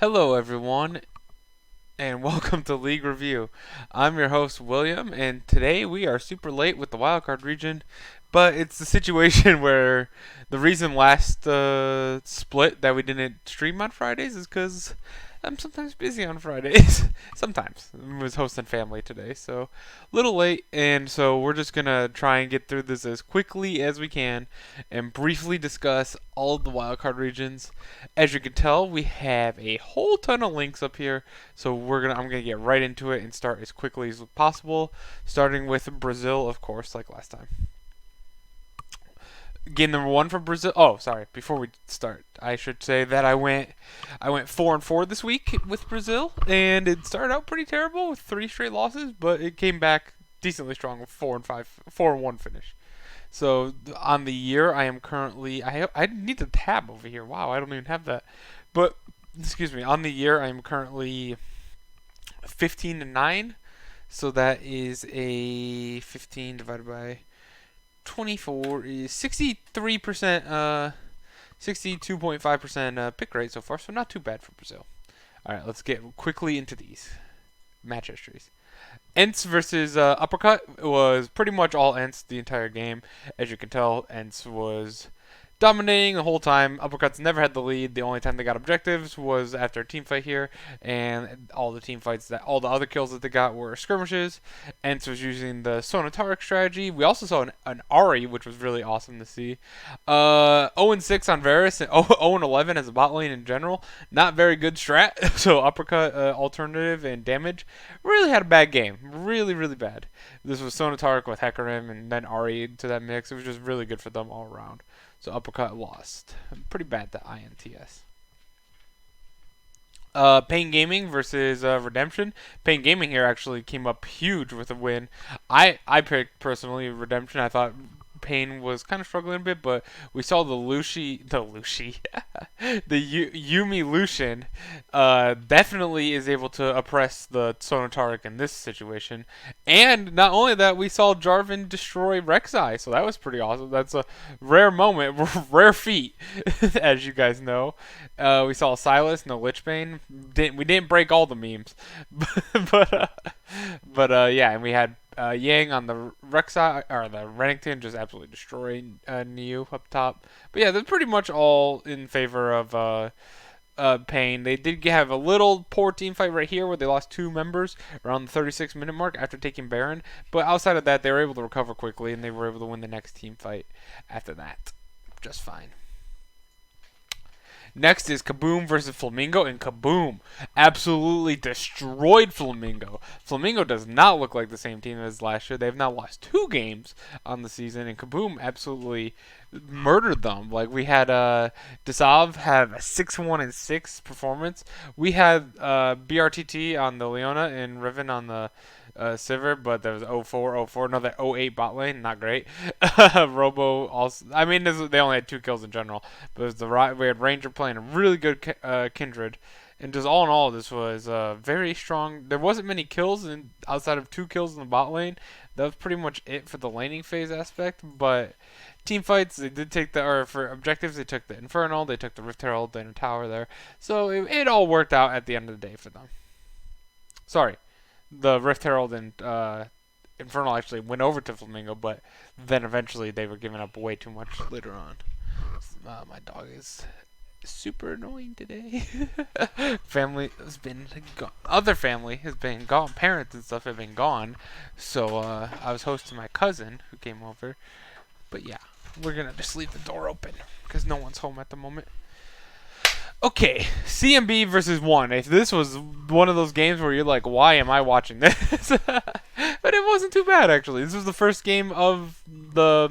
Hello, everyone, and welcome to League Review. I'm your host, William, and today we are super late with the wildcard region, but it's the situation where the reason last split that we didn't stream on Fridays is because I'm sometimes busy on Fridays. Sometimes. I was hosting family today, so a little late, and so we're just gonna try and get through this as quickly as we can and briefly discuss all of the wildcard regions. As you can tell, we have a whole ton of links up here, so I'm gonna get right into it and start as quickly as possible, starting with Brazil, of course, like last time. Game number one for Brazil. Oh, sorry. Before we start, I should say that I went 4-4 this week with Brazil, and it started out pretty terrible with 3 straight losses, but it came back decently strong with 4-5, 4-1 finish. So on the year, I am currently I need the tab over here. Wow, I don't even have that. But excuse me, on the year, I am currently 15-9. So that is a 15 divided by 24 is 63%, 62.5% pick rate so far, so not too bad for Brazil. All right, let's get quickly into these match histories. Ents versus Uppercut was pretty much all Ents the entire game. As you can tell, Ents was dominating the whole time. Uppercuts never had the lead. The only time they got objectives was after a team fight here, and all the other kills that they got were skirmishes. Ents was using the Sonataric strategy. We also saw an Ari, which was really awesome to see. 0-6 on Varus and 0-11 as a bot lane in general. Not very good strat. So uppercut, alternative, and damage really had a bad game. Really, really bad. This was Sonataric with Hecarim and then Ari to that mix. It was just really good for them all around. So Uppercut lost. Pretty bad, the INTS. Pain Gaming versus Redemption. Pain Gaming here actually came up huge with a win. I picked personally Redemption. I thought Pain was kind of struggling a bit, but we saw the Yumi Lucian definitely is able to oppress the Sonataric in this situation. And not only that, we saw Jarvan destroy Rek'Sai, so that was pretty awesome. That's a rare moment, rare feat, as you guys know. We saw Silas, no Lichbane. We didn't break all the memes, but yeah, and we had Yang on the Rek'Sai or the Renekton just absolutely destroying Neo up top. But yeah, they're pretty much all in favor of Pain. They did have a little poor team fight right here where they lost 2 members around the 36-minute mark after taking Baron. But outside of that, they were able to recover quickly and they were able to win the next team fight after that. Just fine. Next is Kaboom versus Flamingo, and Kaboom absolutely destroyed Flamingo. Flamingo does not look like the same team as last year. They've now lost 2 games on the season, and Kaboom absolutely murdered them. Like we had Desav have a 6-1-6 performance. We had BRTT on the Leona and Riven on the Sivir, but there was 0-4, another 0-8 bot lane, not great. Robo also, I mean, they only had 2 kills in general, but it was we had Ranger playing a really good Kindred, and just all in all, this was very strong. There wasn't many kills outside of 2 kills in the bot lane. That was pretty much it for the laning phase aspect, but team fights, they did take or for objectives, they took the Infernal, they took the Rift Herald, and a tower there, so it all worked out at the end of the day for them. Sorry. The Rift Herald and Infernal actually went over to Flamingo, but then eventually they were giving up way too much later on. My dog is super annoying today. Family has been gone. Other family has been gone. Parents and stuff have been gone. So I was hosting my cousin who came over. But yeah, we're going to just leave the door open because no one's home at the moment. Okay, CMB versus 1. If this was one of those games where you're like, why am I watching this? But it wasn't too bad, actually. This was the first game of the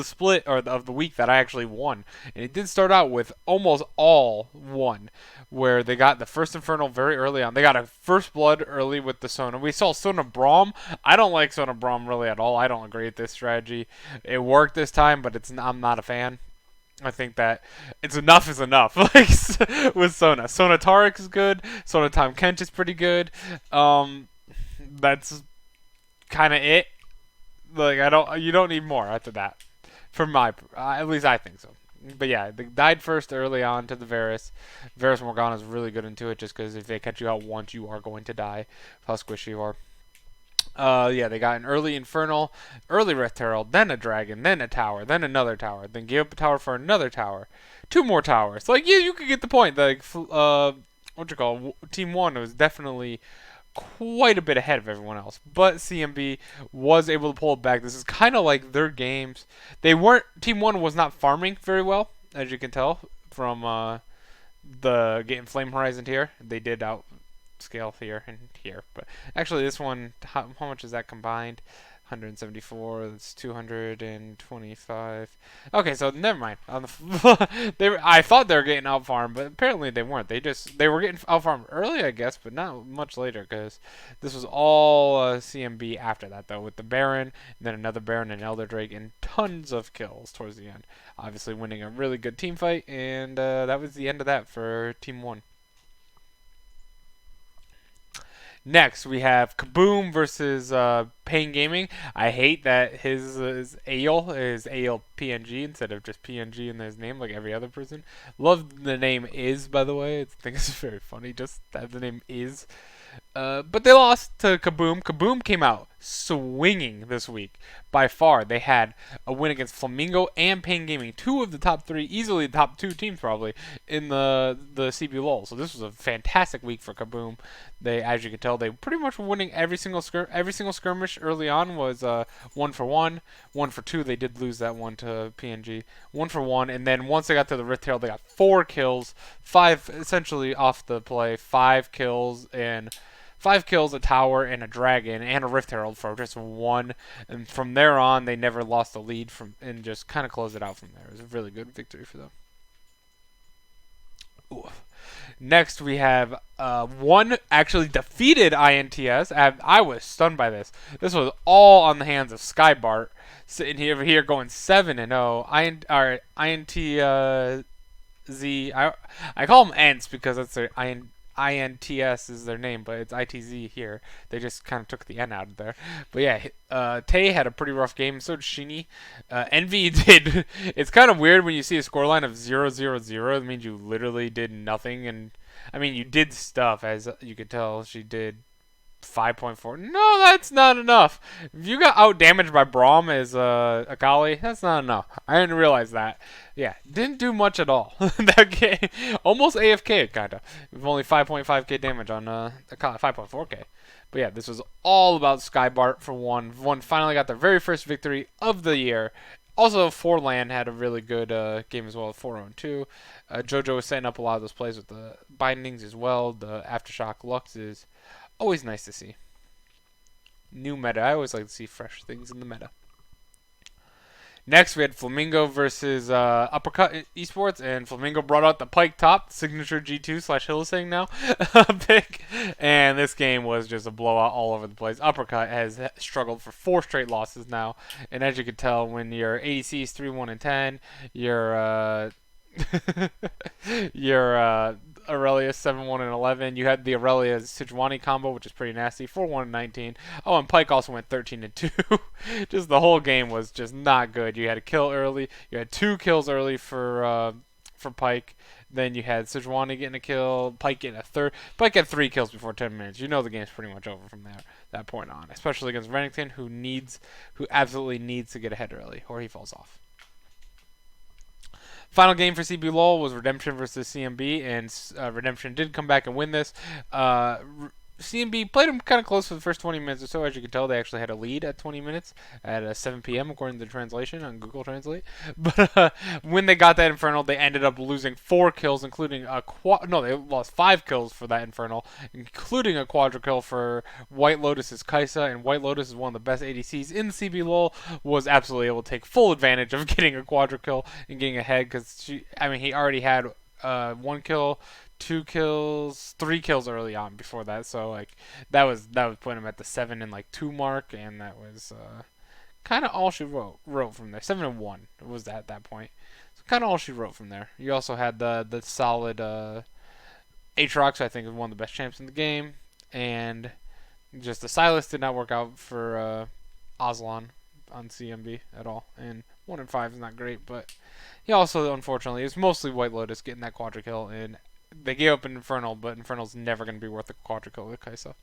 split, or of the week, that I actually won. And it did start out with almost all 1, where they got the first Infernal very early on. They got a first blood early with the Sona. We saw Sona Braum. I don't like Sona Braum really at all. I don't agree with this strategy. It worked this time, but I'm not a fan. I think that it's enough is enough. Like with Sona. Sona Tarek is good. Sona Tom Kench is pretty good. That's kind of it. Like you don't need more after that. For at least I think so. But yeah, they died first early on to the Varus. Varus Morgana is really good into it just because if they catch you out once, you are going to die. How squishy you are. Yeah, they got an early Infernal, early Rift Herald, then a Dragon, then a Tower, then another Tower, then gave up a Tower for another Tower. Two more towers. Like, you could get the point. Like, what you call Team 1 was definitely quite a bit ahead of everyone else. But CMB was able to pull it back. This is kind of like their games. They weren't. Team 1 was not farming very well, as you can tell from the game Flame Horizon tier. They did outscale here and here. But actually, this one, how much is that combined? 174. That's 225. Okay, so never mind. On the I thought they were getting out farmed, but apparently they weren't. They were getting out farmed early, I guess, but not much later because this was all CMB after that though, with the Baron, and then another Baron and Elder Drake, and tons of kills towards the end. Obviously, winning a really good team fight, and that was the end of that for Team 1. Next, we have Kaboom versus Pain Gaming. I hate that his is AL PNG instead of just PNG in his name like every other person. Love the name Is, by the way. I think it's very funny just that the name Is. But they lost to Kaboom. Kaboom came out swinging this week. By far, they had a win against Flamingo and Pain Gaming, two of the top three, easily the top two teams probably in the CB LOL. So this was a fantastic week for Kaboom. They, as you can tell, they pretty much were winning every single skirmish early on was 1-for-1, 1-for-2. They did lose that one to PNG, 1-for-1, and then once they got to the Rift Herald, they got 4 kills, 5 essentially off the play, 5 kills and 5 kills, a tower, and a dragon, and a Rift Herald for just 1. And from there on, they never lost the lead and just kind of closed it out from there. It was a really good victory for them. Ooh. Next, we have one actually defeated INTS. I was stunned by this. This was all on the hands of Skybart, sitting here going 7-0. I call them Ents because that's their INTS is their name, but it's ITZ here. They just kind of took the N out of there. But yeah, Tay had a pretty rough game. So did Shini. Envy did. It's kind of weird when you see a scoreline of 0-0-0. It means you literally did nothing. And I mean, you did stuff, as you could tell. She did 5.4. No, that's not enough. If you got out damaged by Braum as Akali, that's not enough. I didn't realize that. Yeah, didn't do much at all. That game, almost AFK, kinda. With only 5.5k damage on Akali, 5.4k. But yeah, this was all about Skybart for one. One finally got their very first victory of the year. Also, Forlan had a really good game as well, 4-2. JoJo was setting up a lot of those plays with the bindings as well. The Aftershock Lux is always nice to see. New meta. I always like to see fresh things in the meta. Next, we had Flamingo versus Uppercut Esports, and Flamingo brought out the Pike Top, signature G2/Hylissang now pick, and this game was just a blowout all over the place. Uppercut has struggled for 4 straight losses now, and as you can tell, when your ADC is 3-1-10, your your Aurelia 7-1-11. You had the Aurelia Sejuani combo, which is pretty nasty, 4-1-19. Oh, and Pike also went 13-2. Just the whole game was just not good. You had a kill early. You had 2 kills early for Pike. Then you had Sejuani getting a kill, Pike getting a third. Pike had 3 kills before 10 minutes. You know the game's pretty much over from that point on, especially against Renekton, who absolutely needs to get ahead early, or he falls off. Final game for CB LOL was Redemption versus CMB, and Redemption did come back and win this. CMB played them kind of close for the first 20 minutes or so. As you can tell, they actually had a lead at 20 minutes at 7 p.m. according to the translation on Google Translate. But when they got that Infernal, they ended up losing 4 kills, including they lost 5 kills for that Infernal, including a quadra kill for White Lotus's Kai'Sa. And White Lotus is one of the best ADCs in CB LOL. Was absolutely able to take full advantage of getting a quadra kill and getting ahead because he already had 1 kill. 2 kills, 3 kills early on before that, so like that was putting him at the 7-2 mark, and that was kind of all she wrote from there. 7-1 was at that point, so kind of all she wrote from there. You also had the solid Aatrox, I think is one of the best champs in the game, and just the Sylas did not work out for Aslan on CMB at all, and 1-5 is not great, but he also, unfortunately, it's mostly White Lotus getting that quadra kill, and they gave up an Infernal, but Infernal's never going to be worth a quadra kill with Kai'Sa.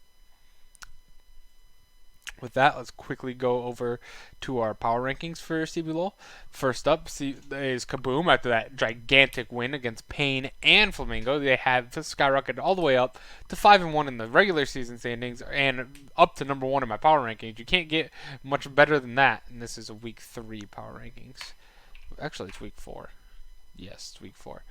With that, let's quickly go over to our power rankings for CBLOL. First up is Kaboom. After that gigantic win against Pain and Flamingo, they have skyrocketed all the way up to 5-1 in the regular season standings and up to number 1 in my power rankings. You can't get much better than that, and this is a week 3 power rankings. Actually, it's week 4. Yes, week 4.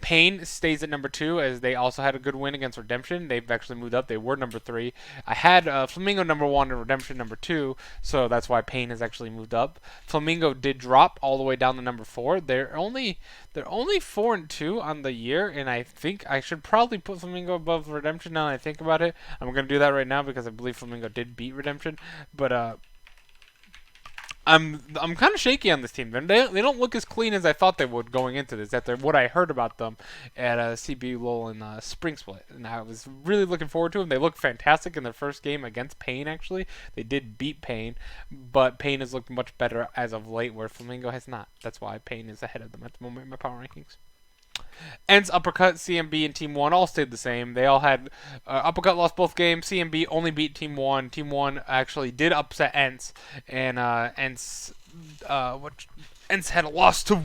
Pain stays at number 2 as they also had a good win against Redemption. They've actually moved up. They were number 3. I had Flamingo number 1 and Redemption number 2, so that's why Pain has actually moved up. Flamingo did drop all the way down to number 4. They're only 4-2 on the year, and I think I should probably put Flamingo above Redemption now that I think about it. I'm going to do that right now because I believe Flamingo did beat Redemption, but I'm kind of shaky on this team. They don't look as clean as I thought they would going into this. After what I heard about them at CBLOL in Spring Split, and I was really looking forward to them. They looked fantastic in their first game against Pain. Actually, they did beat Pain, but Pain has looked much better as of late, where Flamingo has not. That's why Pain is ahead of them at the moment in my power rankings. Ents, Uppercut, CMB, and Team 1 all stayed the same. They all had Uppercut lost both games. CMB only beat Team 1. Team 1 actually did upset Ents, and Ents had a loss to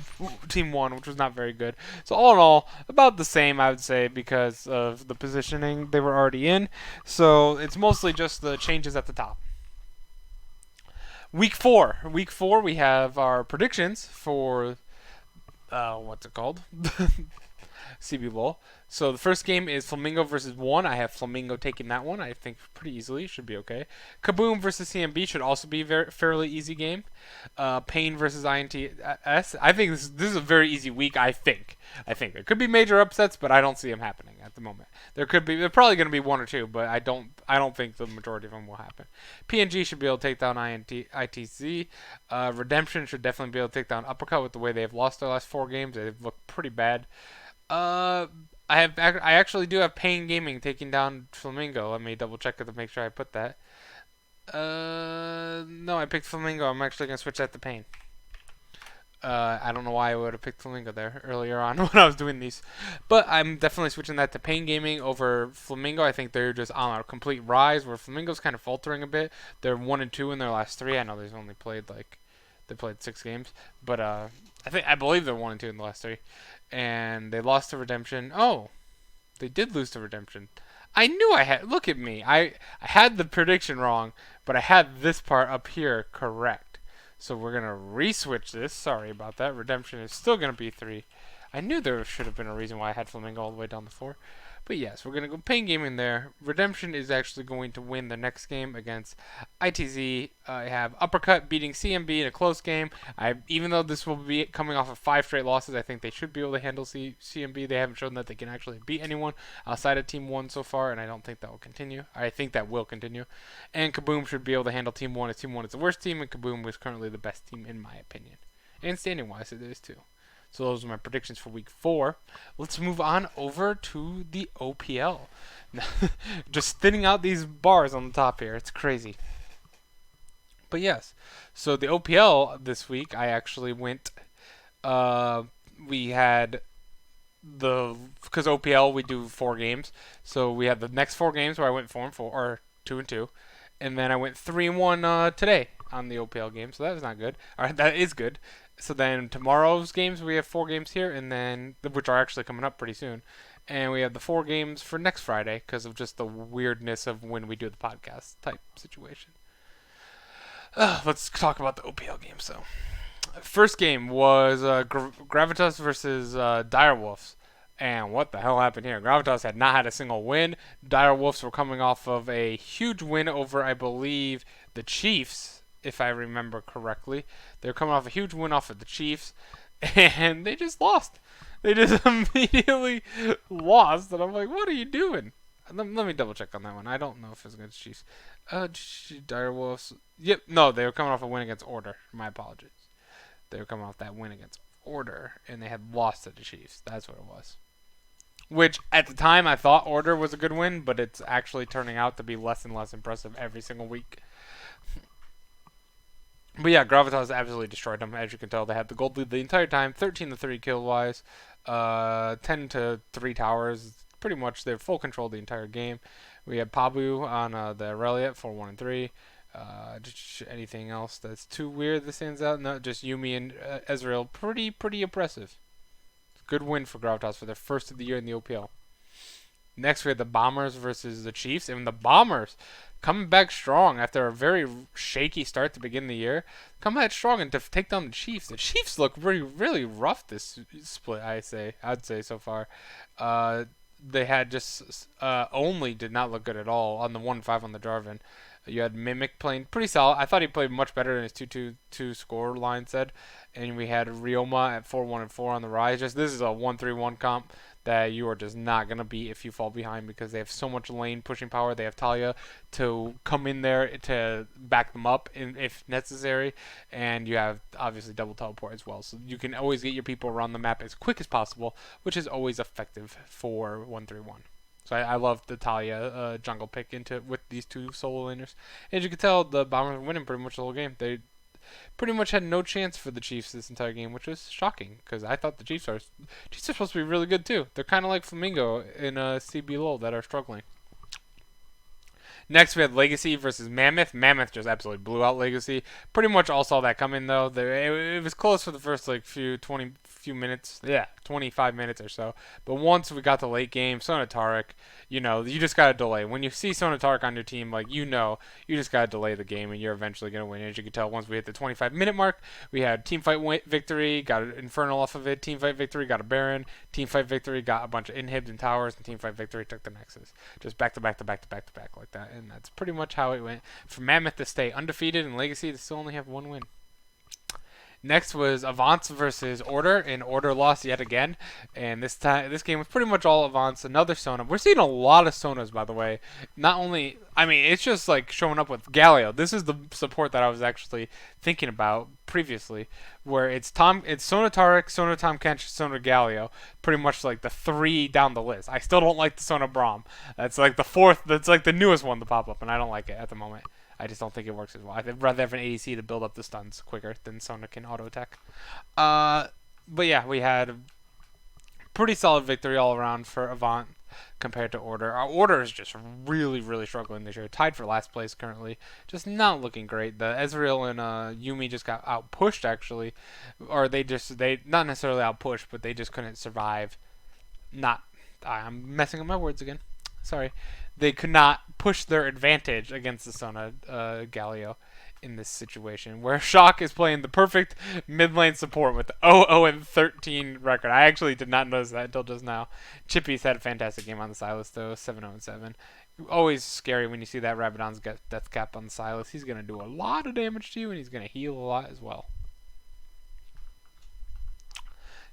Team 1, which was not very good. So all in all, about the same, I would say, because of the positioning they were already in. So it's mostly just the changes at the top. Week 4, we have our predictions for what's it called? CBLOL. So the first game is Flamingo versus 1. I have Flamingo taking that one. I think pretty easily. Should be okay. Kaboom versus CMB should also be a fairly easy game. Pain versus INTS. I think this is a very easy week. I think there could be major upsets, but I don't see them happening at the moment. There probably going to be 1 or 2, but I don't think the majority of them will happen. PNG should be able to take down ITZ. Redemption should definitely be able to take down Uppercut with the way they've lost their last 4 games. They've looked pretty bad. I actually do have Pain Gaming taking down Flamingo. Let me double check it to make sure I put that. No, I picked Flamingo. I'm actually gonna switch that to Pain. I don't know why I would have picked Flamingo there earlier on when I was doing these, but I'm definitely switching that to Pain Gaming over Flamingo. I think they're just on a complete rise, where Flamingo's kind of faltering a bit. They're 1-2 in their last 3. I know they've only played they played 6 games, but I believe they're 1-2 in the last 3. And they lost to Redemption. Oh, they did lose to Redemption. I knew I had. Look at me. I had the prediction wrong, but I had this part up here correct. So we're going to re-switch this. Sorry about that. Redemption is still going to be 3. I knew there should have been a reason why I had Flamingo all the way down to 4. But yes, we're going to go Pain Gaming there. Redemption is actually going to win the next game against ITZ. I have Uppercut beating CMB in a close game. Even though this will be coming off of 5 straight losses, I think they should be able to handle CMB. They haven't shown that they can actually beat anyone outside of Team 1 so far, and I don't think that will continue. I think that will continue. And Kaboom should be able to handle Team 1, as Team 1 is the worst team, and Kaboom is currently the best team in my opinion. And standing-wise, it is too. So those are my predictions for week 4. Let's move on over to the OPL. Just thinning out these bars on the top here. It's crazy. But yes, so the OPL this week, I actually went, we had because OPL we do 4 games. So we had the next 4 games where I went 4-4, or 2-2. And then I went 3-1 today on the OPL game. So that was not good. All right, that is good. So then tomorrow's games, we have 4 games here, and then which are actually coming up pretty soon. And we have the 4 games for next Friday because of just the weirdness of when we do the podcast type situation. Let's talk about the OPL game. So, first game was Gravitas versus Direwolves. And what the hell happened here? Gravitas had not had a single win. Direwolves were coming off of a huge win over, I believe, the Chiefs, if I remember correctly. They're coming off a huge win off of the Chiefs, and they just lost. They just immediately lost, and I'm like, what are you doing? Let me double check on that one. I don't know if it's against Chiefs. Direwolves. Yep, no, they were coming off a win against Order. My apologies. They were coming off that win against Order, and they had lost to the Chiefs. That's what it was. Which, at the time, I thought Order was a good win, but it's actually turning out to be less and less impressive every single week. But yeah, Gravitas absolutely destroyed them. As you can tell, they had the gold lead the entire time, 13-3 kill wise, 10-3 towers. Pretty much they're full control the entire game. We had Pabu on the Aurelia for 1-3. Just anything else that's too weird that stands out? No, just Yumi and Ezreal. Pretty impressive. Good win for Gravitas for their first of the year in the OPL. Next, we had the Bombers versus the Chiefs, and the Bombers coming back strong after a very shaky start to begin the year. Come back strong and to take down the Chiefs. The Chiefs look really rough this split. I'd say so far. They had just only did not look good at all on the 1-5 on the Jarvan. You had Mimic playing pretty solid. I thought he played much better than his 2-2-2 score line said. And we had Ryoma at 4-1-4 on the rise. Just this is a 1-3-1 comp that you are just not going to beat if you fall behind because they have so much lane pushing power. They have Talia to come in there to back them up if necessary. And you have obviously double teleport as well. So you can always get your people around the map as quick as possible, which is always effective for 1-3-1. So I love the Talia jungle pick into with these two solo laners. As you can tell, the Bombers are winning pretty much the whole game. They pretty much had no chance for the Chiefs this entire game, which was shocking because I thought the Chiefs are supposed to be really good too. They're kind of like Flamingo in CB LoL that are struggling. Next, we had Legacy versus Mammoth. Mammoth just absolutely blew out Legacy. Pretty much all saw that coming though. It was close for the first like few minutes. Yeah, 25 minutes or so. But once we got to late game, Sona Tarek, you just gotta delay. When you see Sona Tarek on your team, like you just gotta delay the game, and you're eventually gonna win. As you can tell, once we hit the 25-minute mark, we had team fight victory, got an Infernal off of it. Team fight victory got a Baron. Team fight victory got a bunch of inhibs and towers, and team fight victory took the Nexus. Just back to back to back to back to back like that. And that's pretty much how it went. For Mammoth to stay undefeated in Legacy, they still only have one win. Next was Avance versus Order, and Order lost yet again. And this game was pretty much all Avance. Another Sona. We're seeing a lot of Sonas, by the way. Not only, it's just like showing up with Galio. This is the support that I was actually thinking about previously, where it's Sona Tarek, Sona Tom Kench, Sona Galio. Pretty much like the three down the list. I still don't like the Sona Braum. That's like the fourth. That's like the newest one to pop up, and I don't like it at the moment. I just don't think it works as well. I'd rather have an ADC to build up the stuns quicker than Sona can auto attack. But yeah, we had a pretty solid victory all around for Avant compared to Order. Our Order is just really struggling this year. Tied for last place currently. Just not looking great. The Ezreal and Yumi just got out pushed actually, or they not necessarily out pushed, but they just couldn't survive. I'm messing up my words again. Sorry. They could not push their advantage against the Sona Galio in this situation, where Shock is playing the perfect mid lane support with the 0-13 record. I actually did not notice that until just now. Chippy's had a fantastic game on the Sylas though, 7-7. Always scary when you see that Rabadon's got death cap on the Sylas. He's gonna do a lot of damage to you, and he's gonna heal a lot as well.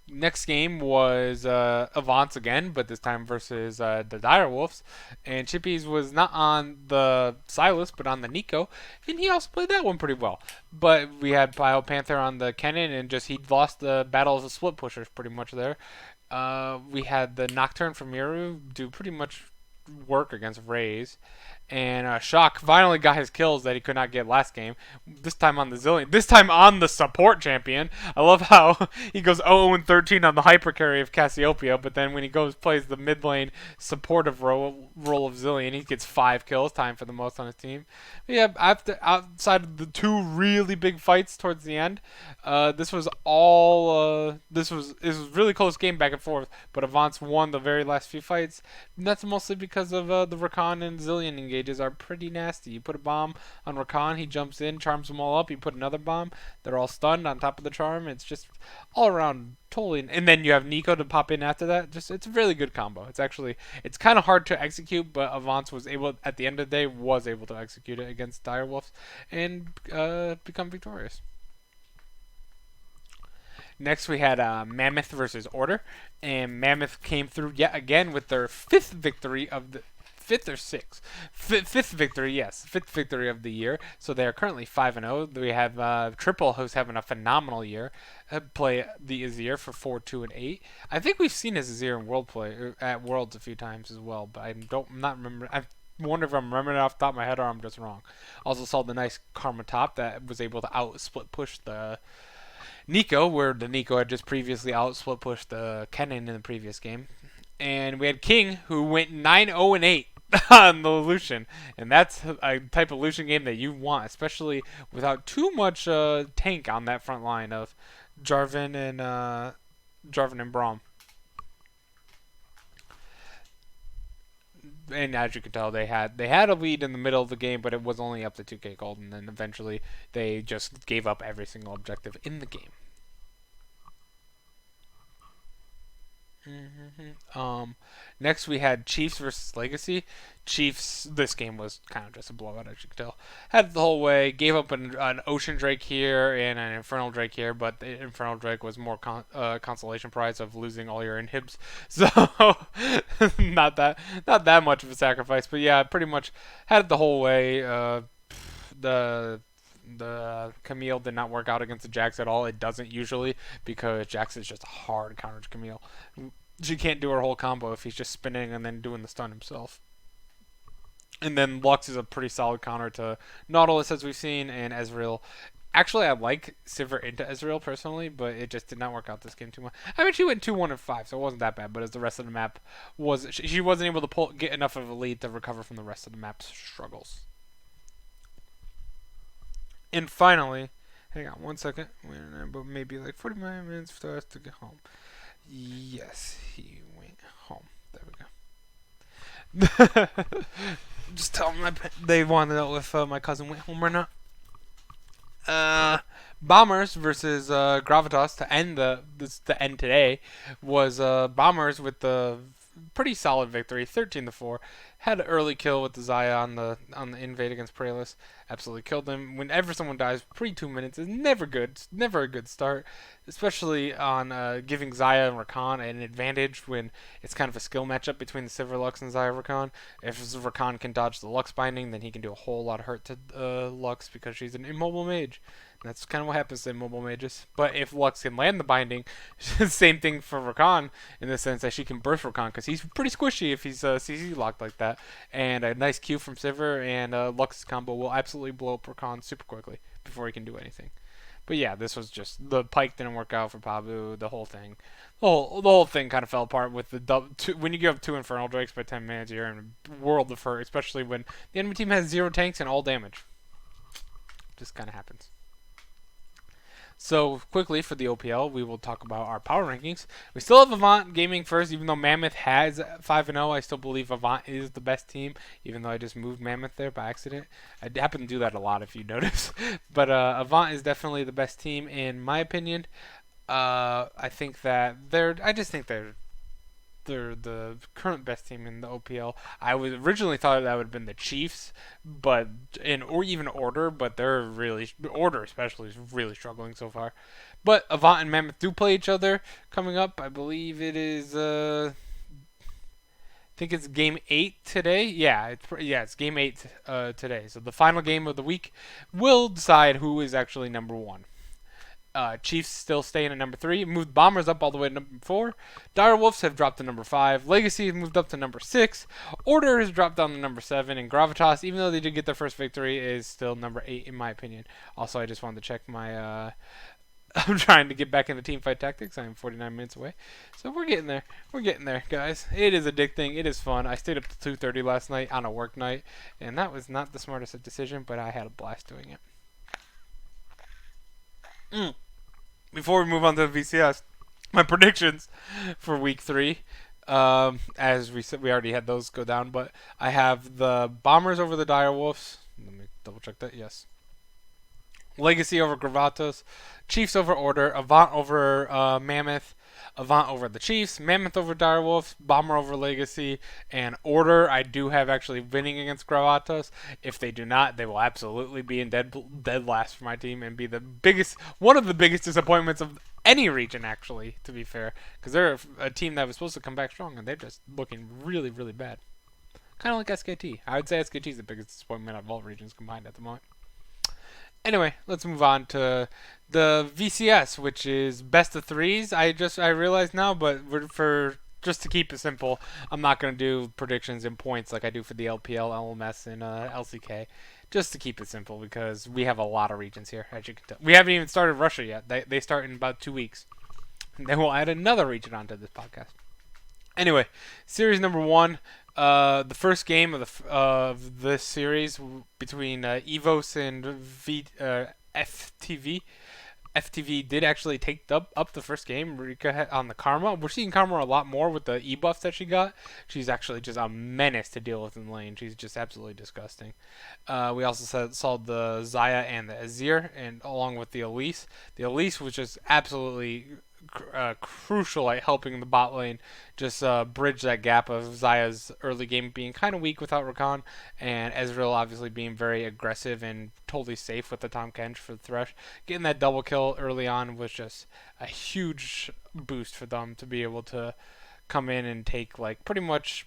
Next game was Avance again, but this time versus the Direwolves. And Chippies was not on the Sylas, but on the Nico, and he also played that one pretty well. But we had Bio Panther on the Kennen, and he lost the battle of the split pushers pretty much there. We had the Nocturne from Miru do pretty much work against Raze. And Shock finally got his kills that he could not get last game. This time on the Zillion. This time on the support champion. I love how he goes 0-13 on the hyper carry of Cassiopeia, but then when he plays the mid lane supportive role of Zillion, he gets 5 kills, time for the most on his team. But yeah, outside of the two really big fights towards the end, this was a really close game back and forth. But Avance won the very last few fights. And that's mostly because of the Rakan and Zillion engagement. Are pretty nasty. You put a bomb on Rakan, he jumps in, charms them all up. You put another bomb, they're all stunned on top of the charm. It's just all around totally. And then you have Nico to pop in after that. It's a really good combo. It's kind of hard to execute, but Avance was able at the end of the day to execute it against Direwolves and become victorious. Next, we had Mammoth versus Order, and Mammoth came through yet again with their fifth victory of the fifth victory of the year. So they are currently 5-0. We have Triple, who's having a phenomenal year, play the Azir for 4-2-8. I think we've seen his Azir in at Worlds a few times as well, but I'm not remember. wonder if I'm remembering it off the top of my head or I'm just wrong. Also saw the nice Karma top that was able to out split push the Nico, where the Nico had just previously out split pushed the Kennen in the previous game. And we had King, who went 9-0-8 on the Lucian. And that's a type of Lucian game that you want, especially without too much tank on that front line of Jarvan and Braum. And as you can tell, they had a lead in the middle of the game, but it was only up to 2K gold, and then eventually they just gave up every single objective in the game. Next we had Chiefs versus Legacy. Chiefs, this game was kind of just a blowout, as you can tell. Had it the whole way, gave up an Ocean Drake here and an Infernal Drake here, but the Infernal Drake was more consolation prize of losing all your inhibs. So, not that much of a sacrifice, but yeah, pretty much had it the whole way. The Camille did not work out against the Jax at all. It doesn't usually because Jax is just a hard counter to Camille. She can't do her whole combo if he's just spinning and then doing the stun himself. And then Lux is a pretty solid counter to Nautilus, as we've seen, and Ezreal. Actually, I like Sivir into Ezreal personally, but it just did not work out this game too much. I mean, she went 2-1-5, so it wasn't that bad. But as the rest of the map was, she wasn't able to get enough of a lead to recover from the rest of the map's struggles. And finally, hang on one second, but maybe like 45 minutes for us to get home. Yes, he went home. There we go. Just tell them they want to know if my cousin went home or not. Bombers versus Gravitas to end the end today was Bombers with the pretty solid victory, 13-4. Had an early kill with the Xayah on the invade against Praelis. Absolutely killed him. Whenever someone dies pre-2 minutes is never good. It's never a good start, especially on giving Xayah and Rakan an advantage when it's kind of a skill matchup between the Sivir Lux and Xayah Rakan. If Rakan can dodge the Lux binding, then he can do a whole lot of hurt to Lux because she's an immobile mage. That's kind of what happens to immobile mages. But if Lux can land the binding, same thing for Rakan in the sense that she can burst Rakan because he's pretty squishy if he's CC locked like that. And a nice Q from Sivir and Lux's combo will absolutely blow up Rakan super quickly before he can do anything. But yeah, this was just the Pyke didn't work out for Pabu. The whole thing, the whole thing kind of fell apart with the when you give up 2 Infernal Drakes by 10 minutes, you're in a world of hurt, especially when the enemy team has 0 tanks and all damage. Just kind of happens. So, quickly for the OPL, we will talk about our power rankings. We still have Avant Gaming first, even though Mammoth has 5-0. I still believe Avant is the best team, even though I just moved Mammoth there by accident. I happen to do that a lot, if you notice. But Avant is definitely the best team, in my opinion. I think that I just think they're the current best team in the OPL. I was originally thought that would have been the Chiefs, but or even Order, but they're really Order especially is really struggling so far. But Avant and Mammoth do play each other coming up. I believe it is I think it's game 8 today. Yeah, it's game 8 today. So the final game of the week will decide who is actually number 1. Chiefs still staying at number 3. Moved Bombers up all the way to number 4. Direwolves have dropped to number 5. Legacy has moved up to number 6. Order has dropped down to number 7. And Gravitas, even though they did get their first victory, is still number 8 in my opinion. Also, I just wanted to check my... I'm trying to get back into teamfight tactics. I am 49 minutes away. So we're getting there. We're getting there, guys. It is addicting. It is fun. I stayed up to 2:30 last night on a work night. And that was not the smartest decision, but I had a blast doing it. Before we move on to the VCS, my predictions for week 3. As we said, we already had those go down, but I have the Bombers over the Direwolves. Let me double check that. Yes. Legacy over Gravatos, Chiefs over Order, Avant over Mammoth, Avant over the Chiefs, Mammoth over Direwolves, Bomber over Legacy, and Order I do have actually winning against Gravatos. If they do not, they will absolutely be in dead last for my team and be one of the biggest disappointments of any region, actually, to be fair, because they're a team that was supposed to come back strong and they're just looking really, really bad. Kind of like SKT. I would say SKT is the biggest disappointment of all regions combined at the moment. Anyway, let's move on to the VCS, which is best of 3s. I realize now, but for just to keep it simple, I'm not going to do predictions in points like I do for the LPL, LMS, and LCK. Just to keep it simple because we have a lot of regions here, as you can tell. We haven't even started Russia yet. They start in about 2 weeks. And then we'll add another region onto this podcast. Anyway, series number one, the first game of this series between Evos and FTV. FTV did actually take up the first game. Rika on the Karma. We're seeing Karma a lot more with the E buffs that she got. She's actually just a menace to deal with in lane. She's just absolutely disgusting. We also saw the Zaya and the Azir, and along with the Elise. The Elise was just absolutely crucial at helping the bot lane just bridge that gap of Zaya's early game being kind of weak without Rakan, and Ezreal obviously being very aggressive and totally safe with the Tahm Kench for the Thresh. Getting that double kill early on was just a huge boost for them to be able to come in and take like pretty much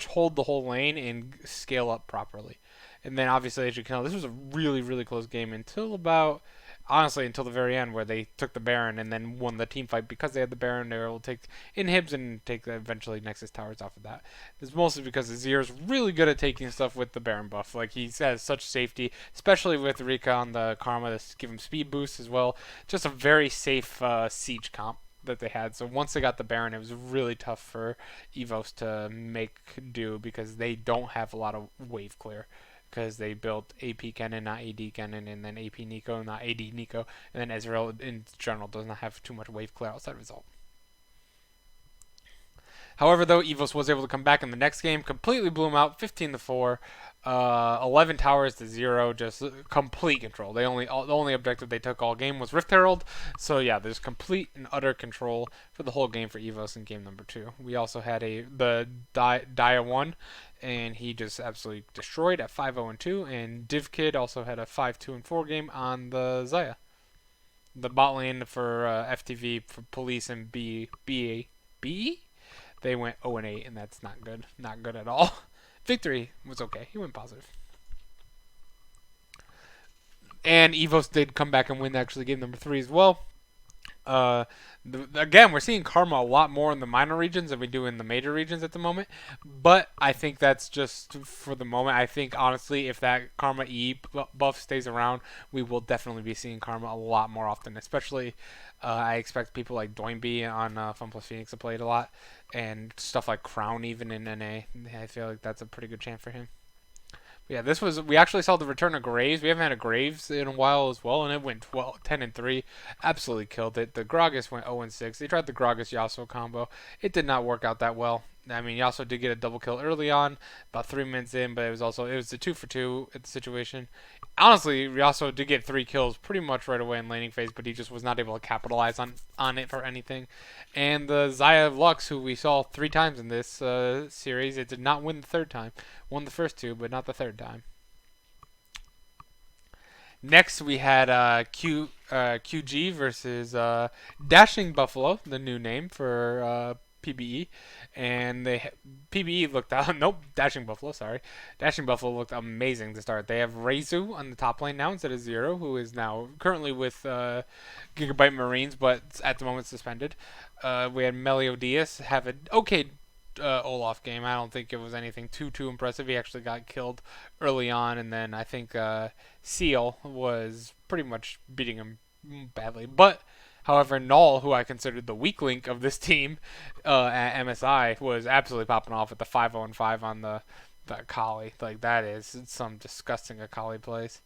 hold the whole lane and scale up properly. And then obviously, as you can tell, this was a really close game until about honestly until the very end where they took the Baron and then won the team fight because they had the Baron. They were able to take inhibs and take eventually Nexus towers off of that. It's mostly because Azir's really good at taking stuff with the Baron buff. Like he has such safety, especially with Rika on the Karma to give him speed boost as well. Just a very safe siege comp that they had. So once they got the Baron, it was really tough for Evos to make do because they don't have a lot of wave clear. Because they built AP Kennen, not AD Kennen, and then AP Nico, not AD Nico, and then Ezreal in general does not have too much wave clear outside result. However, though, Evos was able to come back in the next game, completely blew them out, 15-4, 11 towers to 0, just complete control. The only objective they took all game was Rift Herald, so yeah, there's complete and utter control for the whole game for Evos in game number 2. We also had the Dia 1, and he just absolutely destroyed at 5-0-2, and DivKid also had a 5-2-4 game on the Zaya. The bot lane for FTV, for Police and BE, they went 0-8, and that's not good. Not good at all. Victory was okay. He went positive. And Evos did come back and win actually game number 3 as well. Again, we're seeing Karma a lot more in the minor regions than we do in the major regions at the moment. But I think that's just for the moment. I think, honestly, if that Karma E buff stays around, we will definitely be seeing Karma a lot more often. Especially, I expect people like Doinby on Fun Plus Phoenix to play it a lot. And stuff like Crown even in NA. I feel like that's a pretty good chance for him. Yeah, we actually saw the return of Graves. We haven't had a Graves in a while as well, and it went 10-3. Absolutely killed it. The Gragas went 0-6. They tried the Gragas Yasuo combo. It did not work out that well. I mean, Yasuo did get a double kill early on, about 3 minutes in, but it was the 2-for-2 at the situation. Honestly, Yasuo did get 3 kills pretty much right away in laning phase, but he just was not able to capitalize on it for anything. And the Zaya Lux, who we saw 3 times in this series, it did not win the 3rd time. Won the first 2, but not the 3rd time. Next, we had QG versus Dashing Buffalo, the new name for PBE, and PBE looked out. Nope, Dashing Buffalo. Sorry, Dashing Buffalo looked amazing to start. They have Reizu on the top lane now instead of Zero, who is now currently with Gigabyte Marines, but at the moment suspended. We had Meliodas have an okay Olaf game. I don't think it was anything too impressive. He actually got killed early on, and then I think Seal was pretty much beating him badly, but. However, Null, who I considered the weak link of this team at MSI, was absolutely popping off with the 5-0-5 on the Akali. Like, that is some disgusting Akali plays.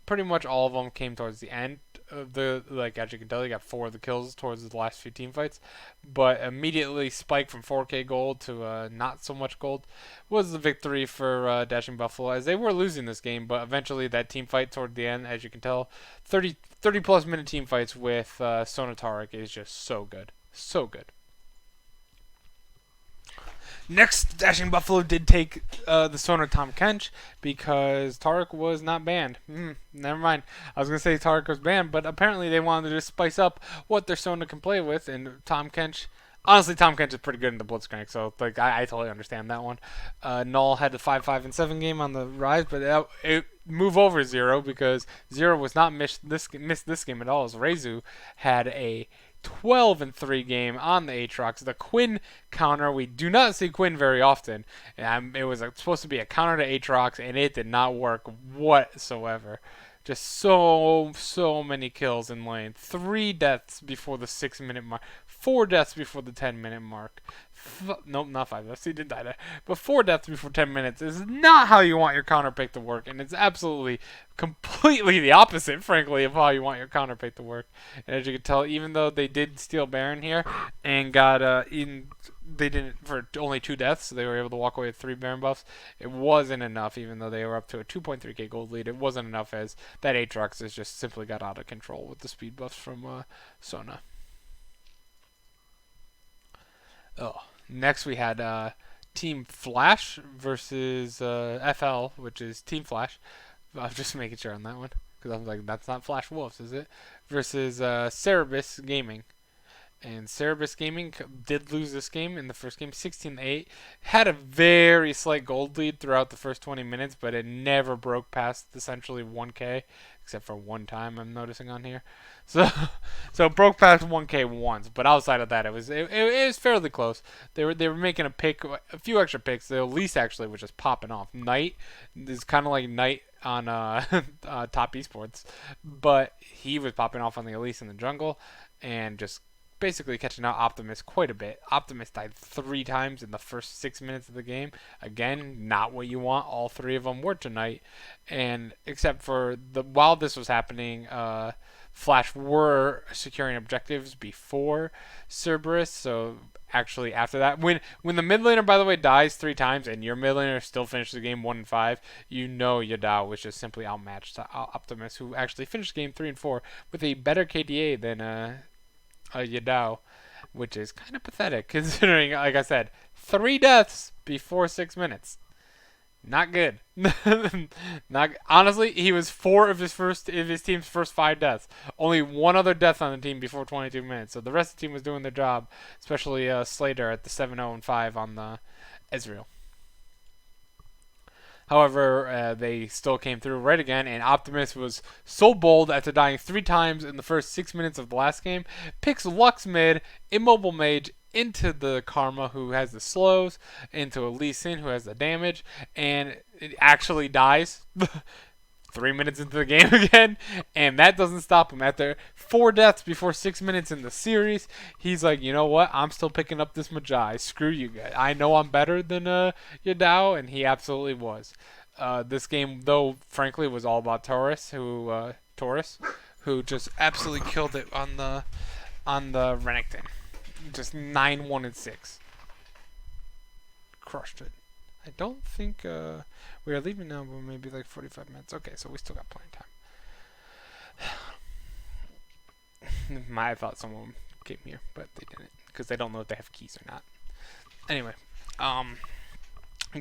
Pretty much all of them came towards the end of as you can tell, he got 4 of the kills towards the last few team fights. But immediately spiked from 4k gold to not so much gold was the victory for Dashing Buffalo, as they were losing this game, but eventually that team fight toward the end, as you can tell, 30 plus minute team fights with Sonataric is just so good. So good. Next, Dashing Buffalo did take the Sona Tahm Kench because Taric was not banned. Never mind. I was going to say Taric was banned, but apparently they wanted to just spice up what their Sona can play with, and Tahm Kench... Honestly, Tahm Kench is pretty good in the Blitzcrank, so like I totally understand that one. Null had the 5-5-7 game on the rise, but it move over Zero because Zero was not missed this game at all, as Reizu had a 12-3 game on the Aatrox. The Quinn counter, we do not see Quinn very often. It was supposed to be a counter to Aatrox, and it did not work whatsoever. Just so many kills in lane. 3 deaths before the 6-minute mark. 4 deaths before the 10-minute mark. Nope, not 5 deaths. He did die there. But 4 deaths before 10 minutes is not how you want your counter pick to work. And it's absolutely, completely the opposite, frankly, of how you want your counter pick to work. And as you can tell, even though they did steal Baron here and got they didn't for only 2 deaths, so they were able to walk away with 3 Baron buffs. It wasn't enough, even though they were up to a 2.3k gold lead. It wasn't enough, as that Aatrox has just simply got out of control with the speed buffs from Sona. Oh, next we had Team Flash versus FL, which is Team Flash. I was just making sure on that one, because I was like, that's not Flash Wolves, is it? Versus Cerebus Gaming. And Cerebus Gaming did lose this game in the first game, 16-8. Had a very slight gold lead throughout the first 20 minutes, but it never broke past essentially 1k, except for one time I'm noticing on here. So it broke past 1k once, but outside of that, it was fairly close. They were making a few extra picks. The Elise actually was just popping off. Knight is kind of like Knight on Top Esports, but he was popping off on the Elise in the jungle and just basically catching out Optimus quite a bit. Optimus died 3 times in the first 6 minutes of the game. Again, not what you want. All 3 of them were tonight, and except for while this was happening, Flash were securing objectives before Cerberus. So actually, after that, when the mid laner, by the way, dies 3 times and your mid laner still finishes the game 1-5, you know Yadao was just simply outmatched to Optimus, who actually finished game 3 and 4 with a better KDA than Yadao, which is kind of pathetic considering, like I said, 3 deaths before 6 minutes. Not good. Not honestly, he was 4 of his team's first 5 deaths. Only 1 other death on the team before 22 minutes. So the rest of the team was doing their job, especially Slater at the 7-0 and 5 on the Ezreal. However, they still came through right again, and Optimus was so bold after dying 3 times in the first 6 minutes of the last game, picks Lux mid, Immobile Mage, into the Karma, who has the slows, into a Lee Sin, who has the damage, and it actually dies 3 minutes into the game again, and that doesn't stop him. After 4 deaths before 6 minutes in the series, he's like, you know what? I'm still picking up this Magi. Screw you guys. I know I'm better than Yadao, and he absolutely was. This game, though, frankly, was all about Taurus, who just absolutely killed it on the Renekton. Just 9-1-6. Crushed it. I don't think we are leaving now, but maybe like 45 minutes. Okay, so we still got plenty of time. I thought someone came here, but they didn't, because they don't know if they have keys or not. Anyway,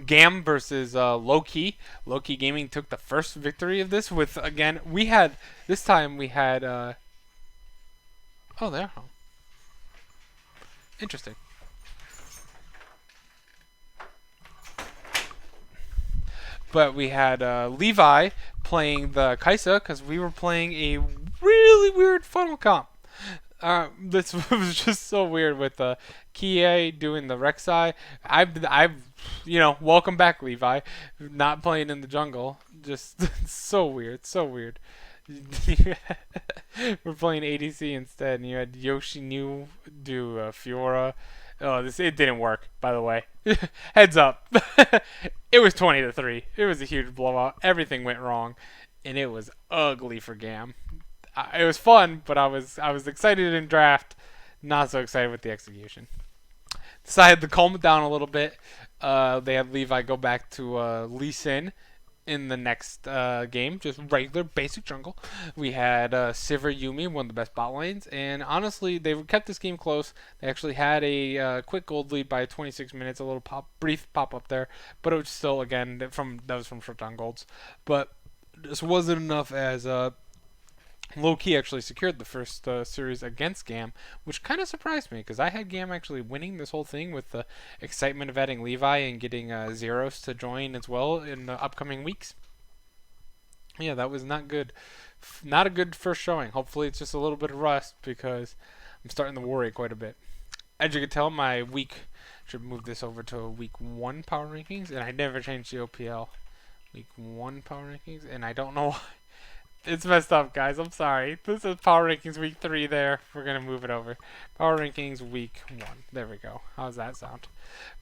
Gam versus Low-Key. Low-Key Gaming took the first victory of this with, again, this time we had, oh, there. Oh. Interesting. But we had Levi playing the Kaisa, because we were playing a really weird funnel comp. This was just so weird with Kie doing the Rek'Sai. Welcome back, Levi. Not playing in the jungle. Just so weird, so weird. We're playing ADC instead, and you had Yoshinu do Fiora. Oh, it didn't work, by the way. Heads up. It was 20-3. It was a huge blowout. Everything went wrong, and it was ugly for Gam. It was fun, but I was excited in draft, not so excited with the execution. Decided to calm it down a little bit. They had Levi go back to Lee Sin in the next game, just regular basic jungle. We had Sivir Yumi, one of the best bot lanes, and honestly, they kept this game close. They actually had a quick gold lead by 26 minutes, a little brief pop up there, but it was still, again, that was from shutdown golds. But this wasn't enough, as Low-Key actually secured the first series against Gam, which kind of surprised me, because I had Gam actually winning this whole thing with the excitement of adding Levi and getting Zeros to join as well in the upcoming weeks. Yeah, that was not good. Not a good first showing. Hopefully it's just a little bit of rust, because I'm starting to worry quite a bit. As you can tell, my week should move this over to a week 1 power rankings, and I never changed the OPL week 1 power rankings, and I don't know why. It's messed up, guys. I'm sorry. This is Power Rankings Week 3 there. We're going to move it over. Power Rankings Week 1. There we go. How does that sound?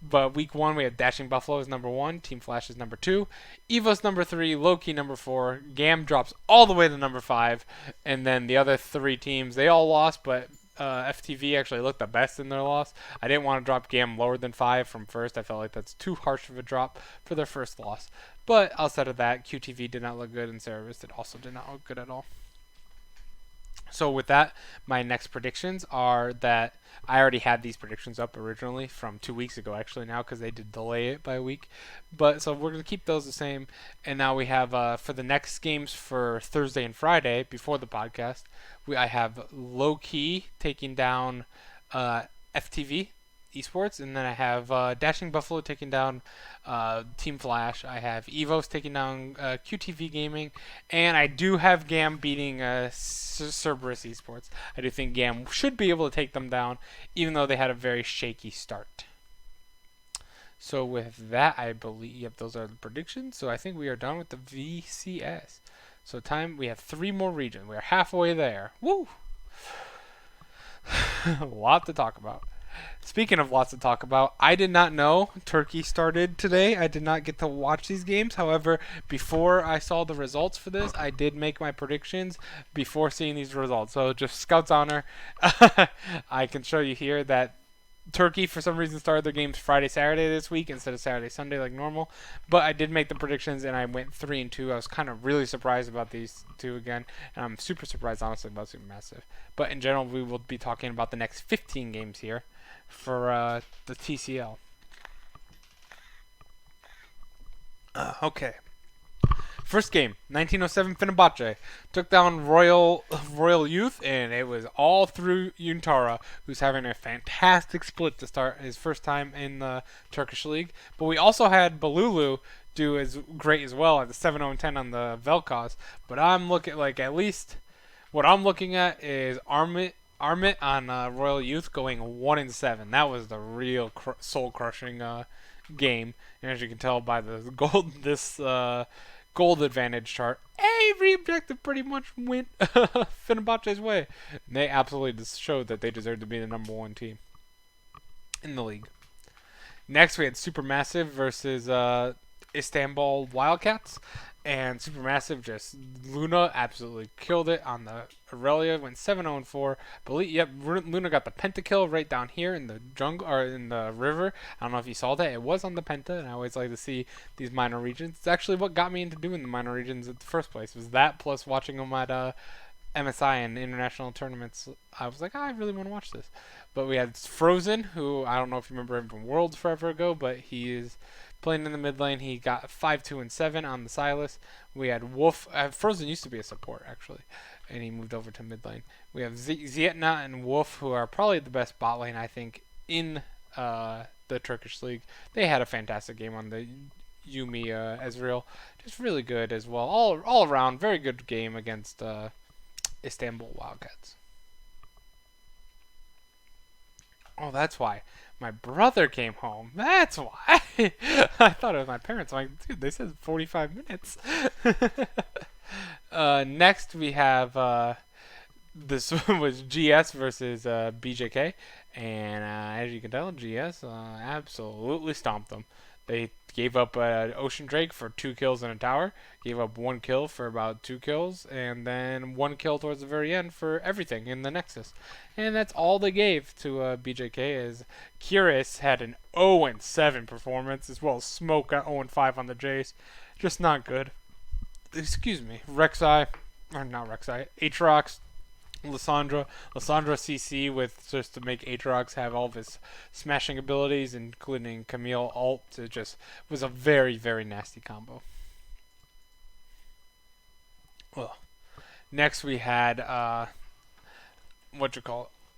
But Week 1, we have Dashing Buffalo is number 1. Team Flash is number 2. Evo's number 3. Loki number 4. Gam drops all the way to number 5. And then the other 3 teams, they all lost, but FTV actually looked the best in their loss. I didn't want to drop Gam lower than 5 from first. I felt like that's too harsh of a drop for their first loss. But outside of that, QTV did not look good, and Cerebus also did not look good at all. So with that, my next predictions are that I already had these predictions up originally from 2 weeks ago, actually now, because they did delay it by a week. But so we're going to keep those the same. And now we have for the next games for Thursday and Friday before the podcast, I have Low Key taking down FTV Esports, and then I have Dashing Buffalo taking down Team Flash. I have Evos taking down QTV Gaming, and I do have Gam beating Cerberus Esports. I do think Gam should be able to take them down, even though they had a very shaky start. So with that, I believe, yep, those are the predictions. So I think we are done with the VCS. So we have 3 more regions. We are halfway there. Woo! A lot to talk about. Speaking of lots to talk about, I did not know Turkey started today. I did not get to watch these games. However, before I saw the results for this, I did make my predictions before seeing these results. So just Scout's honor, I can show you here that Turkey, for some reason, started their games Friday, Saturday this week instead of Saturday, Sunday like normal. But I did make the predictions, and I went 3-2. I was kind of really surprised about these 2 again, and I'm super surprised, honestly, about Supermassive. But in general, we will be talking about the next 15 games here for the TCL. Okay. First game, 1907 Fenerbahce took down Royal Youth, and it was all through Yuntara, who's having a fantastic split to start his first time in the Turkish league. But we also had Balulu do as great as well at the 7-0-10 on the Velkos. But I'm looking at least what I'm looking at is Armit on Royal Youth going 1-7. That was the real soul-crushing game, and as you can tell by the gold advantage chart, every objective pretty much went Fenerbahce's way. And they absolutely just showed that they deserved to be the number 1 team in the league. Next, we had Supermassive versus Istanbul Wildcats. And Supermassive Luna absolutely killed it on the Aurelia, went 7-0-4. Yep, Luna got the pentakill right down here in the jungle, or in the river. I don't know if you saw that. It was on the penta, and I always like to see these minor regions. It's actually what got me into doing the minor regions in the first place, was that plus watching them at MSI and international tournaments. I was like, I really want to watch this. But we had Frozen, who I don't know if you remember him from Worlds forever ago, but he is playing in the mid lane. He got 5-2-7 on the Silas. We had Wolf. Frozen used to be a support, actually, and he moved over to mid lane. We have Zietna and Wolf, who are probably the best bot lane, I think, in the Turkish league. They had a fantastic game on the Yumi Ezreal. Just really good as well. All around, very good game against Istanbul Wildcats. Oh, that's why. My brother came home. That's why. I thought it was my parents. I'm like, dude, they said 45 minutes. Next, we have this was GS versus BJK. And as you can tell, GS absolutely stomped them. They gave up Ocean Drake for 2 kills in a tower, gave up 1 kill for about 2 kills, and then 1 kill towards the very end for everything in the Nexus. And that's all they gave to BJK, as Curious had an 0-7 performance, as well as Smoke got 0-5 on the Jace. Just not good. Excuse me. Rek'Sai, or not Rek'Sai, Aatrox, Lissandra CC with just to make Aatrox have all of his smashing abilities, including Camille ult. It just was a very, very nasty combo. Well, next we had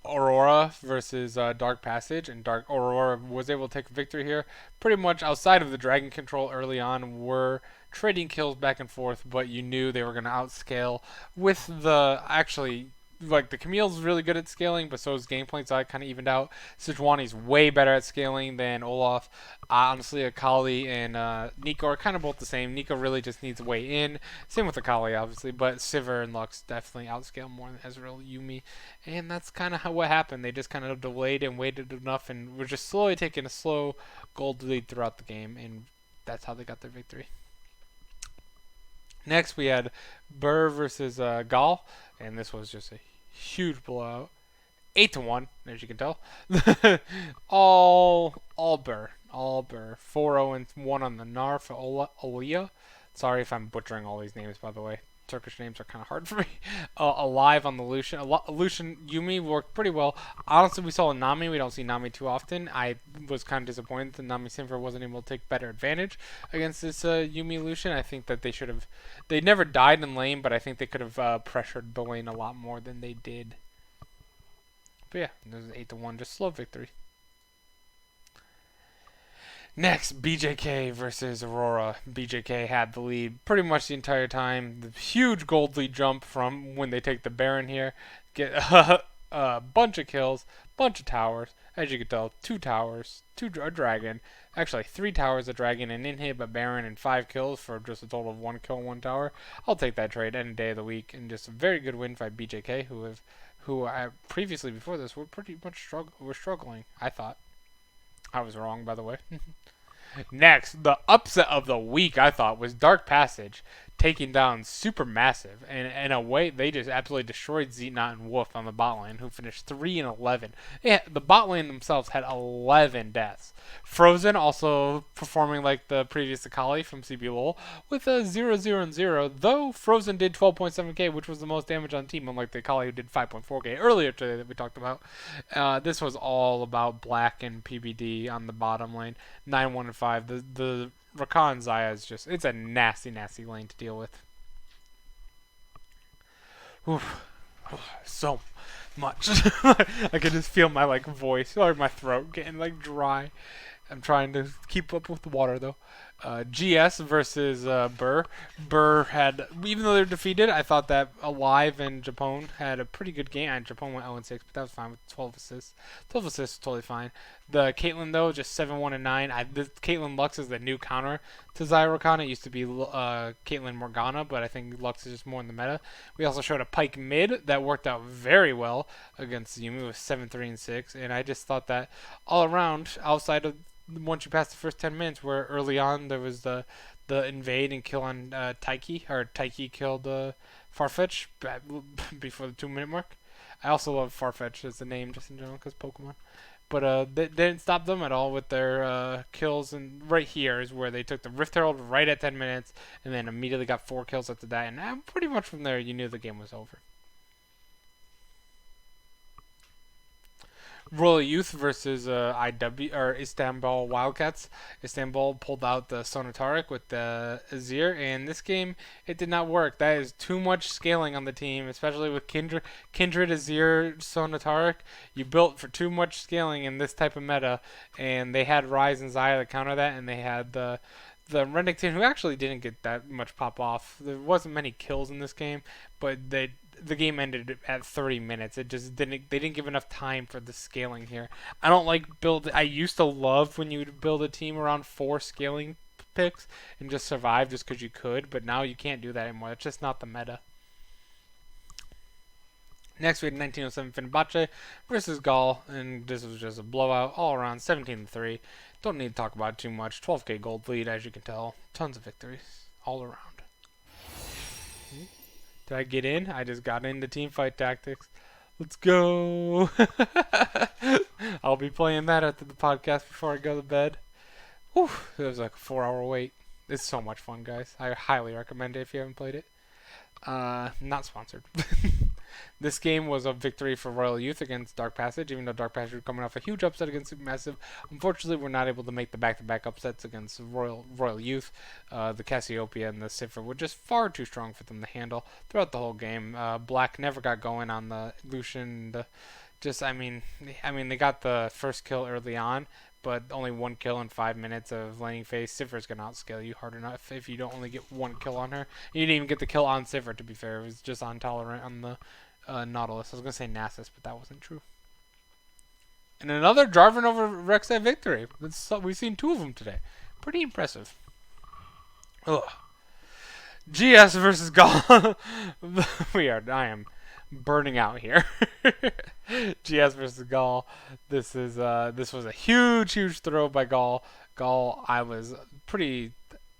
Aurora versus Dark Passage, and Aurora was able to take a victory here. Pretty much outside of the dragon control early on, were trading kills back and forth, but you knew they were going to outscale with the like the Camille's really good at scaling, but so is Gangplank, so I kind of evened out. Sejuani's way better at scaling than Olaf. Honestly, Akali and Nico are kind of both the same. Nico really just needs a way in. Same with Akali, obviously, but Sivir and Lux definitely outscale more than Ezreal, Yumi, and that's kind of what happened. They just kind of delayed and waited enough, and were just slowly taking a slow gold lead throughout the game, and that's how they got their victory. Next, we had Burr versus Gall, and this was just a huge blowout. 8-1, as you can tell. all Burr. All Burr. 4-0-1 on the Gnar for Olia. Sorry if I'm butchering all these names, by the way. Turkish names are kind of hard for me. Alive on the Lucian. Lucian Yumi worked pretty well. Honestly, we saw a Nami. We don't see Nami too often. I was kind of disappointed that Nami Sinfer wasn't able to take better advantage against this Yumi Lucian. I think that they should have. They never died in lane, but I think they could have pressured the lane a lot more than they did. But yeah, it was an 8-1, just slow victory. Next, BJK versus Aurora. BJK had the lead pretty much the entire time. The huge gold lead jump from when they take the Baron here. Get a bunch of kills, bunch of towers. As you can tell, 2 towers, a dragon. Actually, 3 towers, a dragon, an in-hit, a Baron, and 5 kills for just a total of 1 kill, 1 tower. I'll take that trade any day of the week. And just a very good win by BJK, who I previously before this were pretty much struggling. I thought. I was wrong, by the way. Next, the upset of the week, I thought, was Dark Passage taking down Supermassive. And in a way, they just absolutely destroyed Zeetnot and Wolf on the bot lane, who finished 3-11. Yeah, the bot lane themselves had 11 deaths. Frozen also performing like the previous Akali from CBLOL with a 0-0-0, though Frozen did 12.7k, which was the most damage on the team, unlike the Akali who did 5.4k earlier today that we talked about. This was all about Black and PBD on the bottom lane, 9-1-5. The Rakan Xayah is just, it's a nasty, nasty lane to deal with. Oof. So much. I can just feel my like voice or my throat getting like dry. I'm trying to keep up with the water though. GS versus Burr. Burr had, even though they're defeated, I thought that Alive and Japone had a pretty good game. And Japone went 0-6, but that was fine with 12 assists. 12 assists, totally fine. The Caitlyn though, just 7-1-9. The Caitlyn Lux is the new counter to Xayah Rakan. It used to be Caitlyn Morgana, but I think Lux is just more in the meta. We also showed a Pyke mid that worked out very well against Yumi with 7-3-6, and I just thought that all around, outside of once you pass the first 10 minutes, where early on there was the invade and kill on Taiki, or Taiki killed Farfetch before the 2-minute mark. I also love Farfetch as the name just in general because Pokemon. But they didn't stop them at all with their kills, and right here is where they took the Rift Herald right at 10 minutes, and then immediately got 4 kills after that, and pretty much from there you knew the game was over. Royal Youth versus IW or Istanbul Wildcats. Istanbul pulled out the Sonataric with the Azir, and this game it did not work. That is too much scaling on the team, especially with Kindred Azir Sonataric. You built for too much scaling in this type of meta, and they had Ryze and Xayah to counter that, and they had the Renekton, who actually didn't get that much pop off. There wasn't many kills in this game, but the game ended at 30 minutes. It just didn't. They didn't give enough time for the scaling here. I don't like build. I used to love when you would build a team around 4 scaling picks and just survive just because you could. But now you can't do that anymore. It's just not the meta. Next, we had 1907 Fenerbahce versus Gall, and this was just a blowout all around, 17-3. Don't need to talk about it too much. 12k gold lead, as you can tell. Tons of victories all around. Did I get in? I just got into Teamfight Tactics. Let's go. I'll be playing that after the podcast before I go to bed. Whew, it was like a 4-hour wait. It's so much fun, guys. I highly recommend it if you haven't played it. Not sponsored. This game was a victory for Royal Youth against Dark Passage, even though Dark Passage was coming off a huge upset against Supermassive. Unfortunately, we're not able to make the back-to-back upsets against Royal Youth. The Cassiopeia and the Sifra were just far too strong for them to handle throughout the whole game. Black never got going on the Lucian. I mean, they got the first kill early on, but only 1 kill in 5 minutes of laning phase. Sifra's going to outscale you hard enough if you don't only get 1 kill on her. You didn't even get the kill on Sifra, to be fair. It was just on Tolerant on the Nautilus. I was gonna say Nasus, but that wasn't true. And another Jarvan over Rek'Sai victory. We've seen 2 of them today. Pretty impressive. Ugh. GS versus Gall. I am burning out here. GS versus Gall. This was a huge throw by Gall. Gall, I was pretty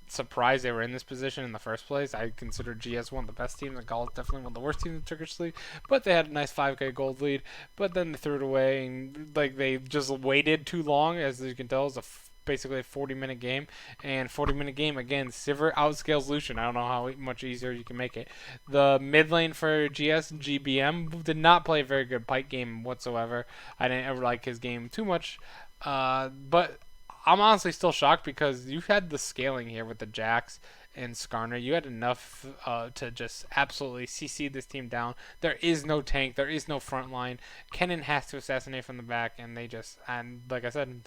surprised they were in this position in the first place. I consider GS one of the best teams, and Gall is definitely one of the worst teams in the Turkish League. But they had a nice 5K gold lead. But then they threw it away, and they just waited too long. As you can tell, it was basically a 40-minute game, and 40-minute game again. Sivir outscales Lucian. I don't know how much easier you can make it. The mid lane for GS, GBM, did not play a very good Pike game whatsoever. I didn't ever like his game too much, but I'm honestly still shocked because you had the scaling here with the Jax and Skarner. You had enough to just absolutely CC this team down. There is no tank. There is no front line. Kennen has to assassinate from the back, and like I said,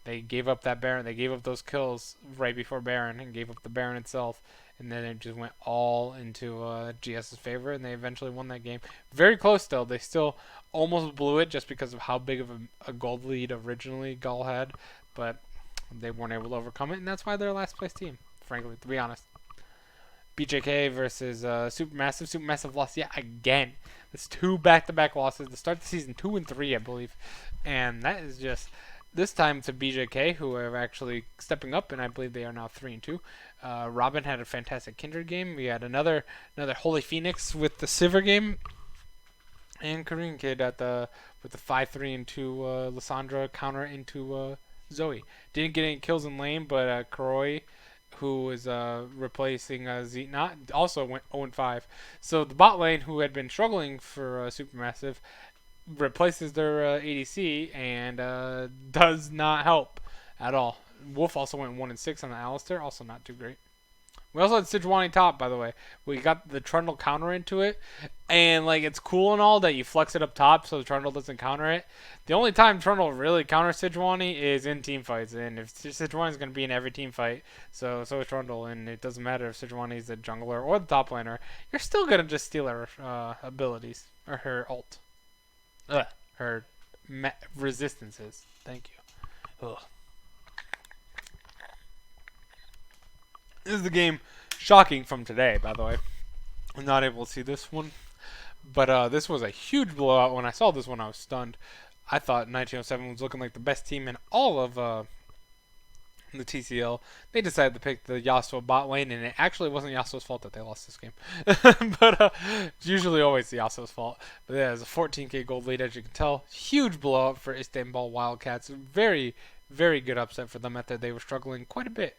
they gave up that Baron. They gave up those kills right before Baron and gave up the Baron itself. And then it just went all into GS's favor, and they eventually won that game. Very close still. They still almost blew it just because of how big of a gold lead originally Gall had. But they weren't able to overcome it, and that's why they're a last place team, frankly, to be honest. BJK versus Supermassive. Supermassive lost yet again. It's 2 back-to-back losses to start the season, 2 and 3, I believe. And that is just... This time to BJK, who are actually stepping up, and I believe they are now 3 and 2. Robin had a fantastic Kindred game. We had another Holy Phoenix with the Sivir game, and Korean Kid with the 5-3 into Lissandra counter into Zoe. Didn't get any kills in lane, but Koroi, who was replacing Zeetnot, also went 0-5. So the bot lane, who had been struggling for Supermassive, replaces their ADC and does not help at all. Wolf also went 1-6 on the Alistar, also not too great. We also had Sejuani top, by the way. We got the Trundle counter into it, and it's cool and all that you flex it up top so the Trundle doesn't counter it. The only time Trundle really counters Sejuani is in team fights, and if Sejuani is going to be in every team fight, so is Trundle, and it doesn't matter if Sejuani is the jungler or the top laner, you're still going to just steal her abilities, or her ult. Her resistances. Thank you. Ugh. This is the game shocking from today, by the way. I'm not able to see this one. But this was a huge blowout. When I saw this one, I was stunned. I thought 1907 was looking like the best team in all of the TCL. They decided to pick the Yasuo bot lane, and it actually wasn't Yasuo's fault that they lost this game. But it's usually always the Yasuo's fault. But yeah, it was a 14k gold lead, as you can tell. Huge blowout for Istanbul Wildcats. Very, very good upset for them after they were struggling quite a bit.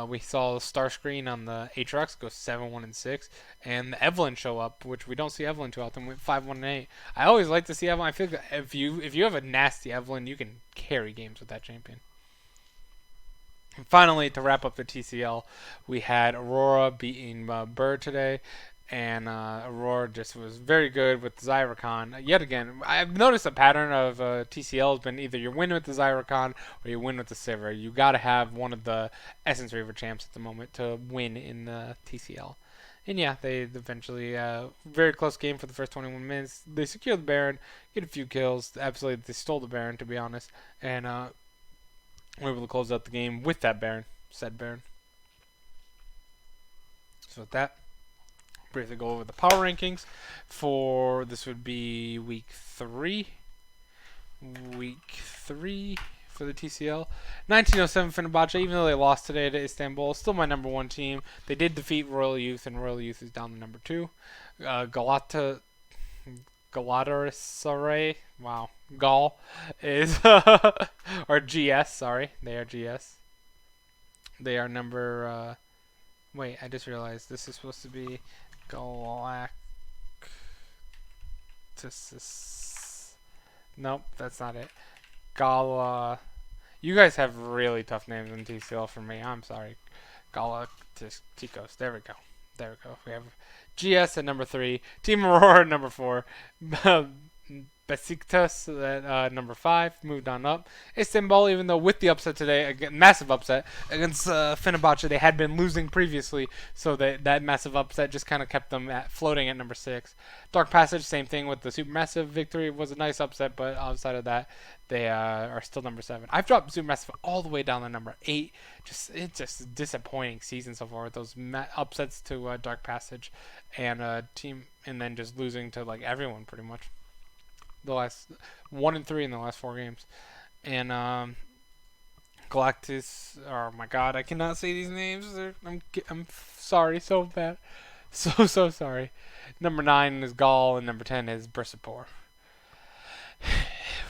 We saw Starscreen on the Aatrox go 7-1-6, and the Evelyn show up, which we don't see Evelyn too often. Went 5-1-8. I always like to see Evelyn. I feel like if you have a nasty Evelyn, you can carry games with that champion. And finally, to wrap up the TCL, we had Aurora beating Burr today, and Aurora just was very good with Zyricon. Yet again, I've noticed a pattern of TCL has been either you win with the Zyricon or you win with the Sivir. You got to have one of the Essence Reaver champs at the moment to win in the TCL. And yeah, they eventually, very close game for the first 21 minutes. They secured the Baron, get a few kills. Absolutely, they stole the Baron, to be honest. And were able to close out the game with that Baron, said Baron. So with that, briefly go over the power rankings for this would be week 3 for the TCL. 1907 Fenerbahce, even though they lost today to Istanbul, still my number 1 team. They did defeat Royal Youth, and Royal Youth is down to number 2. Galatasaray, wow, Gall is or GS, sorry, they are GS. They are number wait, I just realized this is supposed to be Galactus. Nope, that's not it. Gala. You guys have really tough names in TCL for me. I'm sorry. Galacticos. There we go. We have GS at number 3. Team Aurora at number 4. Besiktas at number 5 moved on up. Istanbul, even though with the upset today, again, massive upset against Fenerbahce, they had been losing previously, so that massive upset just kind of kept them floating at number 6. Dark Passage, same thing with the supermassive victory. It was a nice upset, but outside of that, they are still number 7. I've dropped supermassive all the way down to number 8. It's just a disappointing season so far with those upsets to Dark Passage and team, and then just losing to like everyone pretty much. The last 1 and 3 in the last 4 games, and Galactus. Oh my God, I cannot say these names. I'm sorry, so bad, so sorry. Number 9 is Gaul, and number 10 is Bursapor.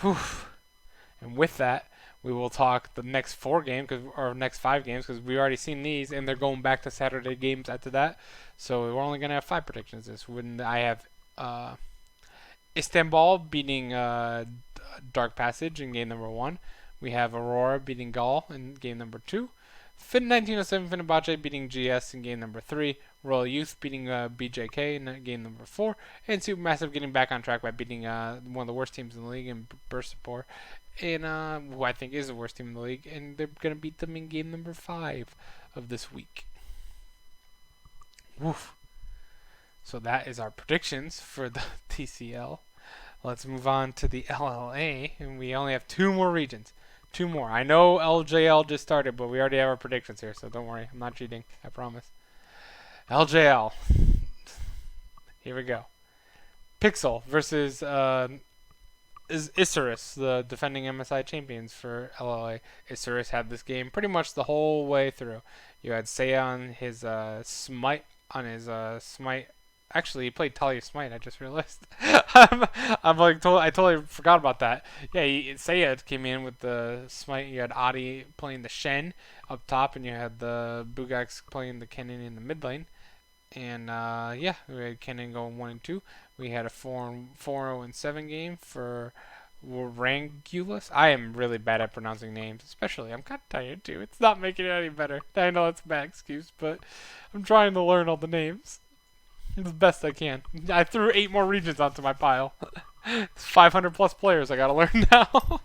And with that, we will talk the next 4 games, or next 5 games, because we already seen these, and they're going back to Saturday games after that. So we're only gonna have 5 predictions. This when I have Istanbul beating Dark Passage in game number 1. We have Aurora beating Gaul in game number 2. 1907 Fenerbahce beating GS in game number 3. Royal Youth beating BJK in game number 4. And Supermassive getting back on track by beating one of the worst teams in the league in Bursapor. And who I think is the worst team in the league. And they're going to beat them in game number 5 of this week. Woof. So that is our predictions for the TCL. Let's move on to the LLA, and we only have 2 more regions. 2 more. I know LJL just started, but we already have our predictions here, so don't worry. I'm not cheating. I promise. LJL. Here we go. Pixel versus Isurus, the defending MSI champions for LLA. Isurus had this game pretty much the whole way through. You had Seiya on his smite. Actually, he played Talia Smite. I just realized. I totally forgot about that. Yeah, Seiya came in with the Smite. You had Adi playing the Shen up top, and you had the Bugax playing the Kennen in the mid lane. And yeah, we had Kennen going 1 and 2. We had a 4-0 and 7 game for Rangulus. I am really bad at pronouncing names, especially. I'm kind of tired too. It's not making it any better. I know it's a bad excuse, but I'm trying to learn all the names the best I can. I threw 8 more regions onto my pile. It's 500 plus players I gotta learn now.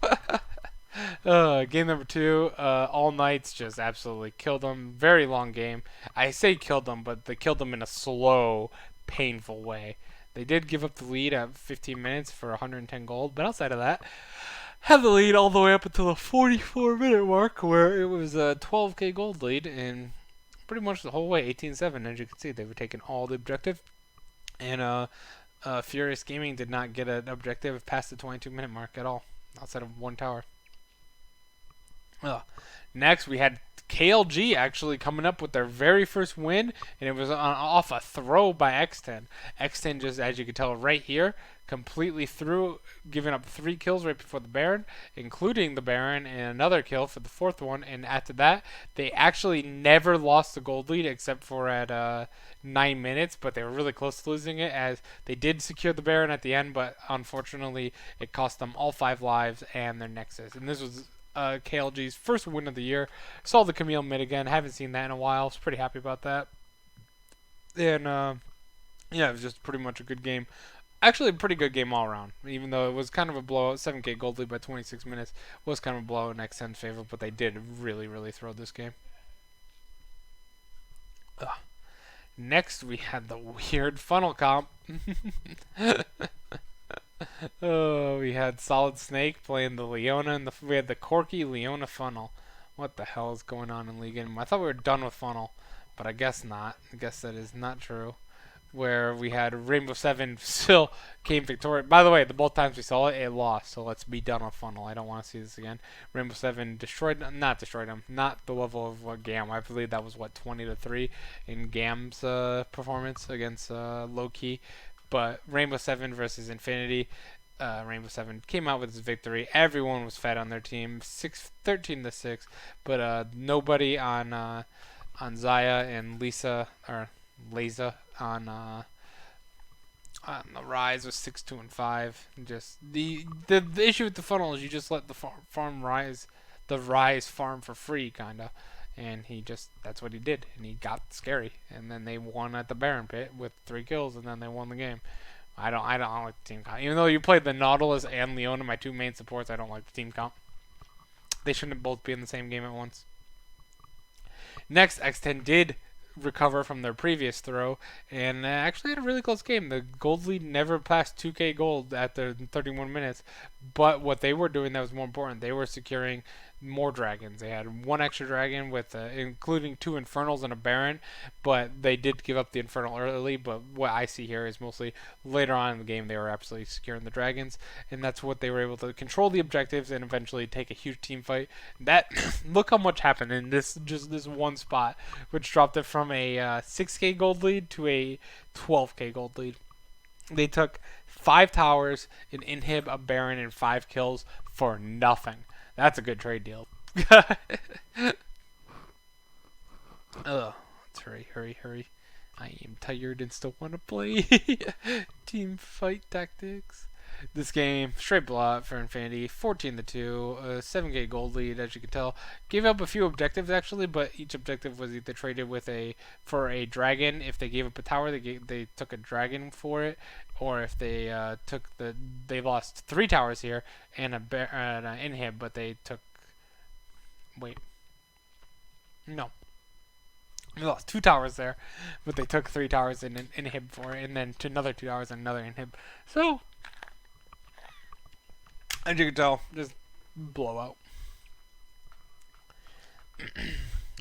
Game number 2, All Knights just absolutely killed them. Very long game. I say killed them, but they killed them in a slow, painful way. They did give up the lead at 15 minutes for 110 gold, but outside of that, had the lead all the way up until the 44-minute mark, where it was a 12k gold lead, and pretty much the whole way, 18-7. As you can see, they were taking all the objective, and Furious Gaming did not get an objective past the 22-minute mark at all, outside of 1 tower. Next, we had KLG actually coming up with their very first win, and it was off a throw by X10. X10 just, as you can tell right here, completely threw, giving up 3 kills right before the Baron, including the Baron and another kill for the 4th one. And after that, they actually never lost the gold lead except for at 9 minutes, but they were really close to losing it, as they did secure the Baron at the end, but unfortunately it cost them all 5 lives and their Nexus. And this was KLG's first win of the year. Saw the Camille mid again. Haven't seen that in a while. I was pretty happy about that. And yeah, it was just pretty much a good game. Actually, a pretty good game all around. Even though it was kind of a blowout, 7k gold lead by 26 minutes was kind of a blowout in X10's favor, but they did really, really throw this game. Next, we had the weird funnel comp. Oh, we had Solid Snake playing the Leona, and we had the Corky Leona funnel. What the hell is going on in League Game? I thought we were done with funnel, but I guess not. I guess that is not true. Where we had Rainbow 7 still came victorious. By the way, the both times we saw it, it lost. So let's be done with funnel. I don't want to see this again. Rainbow 7 not destroyed him. Not the level of Gam. I believe that was, 20-3 in Gam's performance against Low-Key. But Rainbow 7 versus Infinity, Rainbow 7 came out with his victory. Everyone was fed on their team, 13-6. But nobody on Zaya and Lisa or Leza on the Rise was 6-2-5. Just the issue with the funnel is you just let the farm rise, the Rise farm for free, kinda. And that's what he did, and he got scary. And then they won at the Baron Pit with 3 kills, and then they won the game. I don't like the team count. Even though you played the Nautilus and Leona, my two main supports, I don't like the team count. They shouldn't both be in the same game at once. Next, X10 did recover from their previous throw and actually had a really close game. The gold lead never passed 2k gold after 31 minutes, but what they were doing that was more important, they were securing more dragons. They had one extra dragon with including two infernals and a baron, but they did give up the infernal early. But what I see here is mostly later on in the game they were absolutely securing the dragons, and that's what they were able to control the objectives and eventually take a huge team fight. That look how much happened in this one spot, which dropped it from a 6k gold lead to a 12k gold lead. They took 5 towers, an inhib, a baron, and 5 kills for nothing. That's a good trade deal. Ugh. Let's hurry. I am tired and still want to play. Team fight tactics. This game, straight blowout for Infinity, 14-2, 7k gold lead, as you can tell. Gave up a few objectives actually, but each objective was either traded with for a dragon. If they gave up a tower, they took a dragon for it, or if they they lost 3 towers here and an inhib, but they took. Wait, no. They lost 2 towers there, but they took 3 towers and an inhib for it, and then to another 2 towers and another inhib. So, as you can tell, just blowout.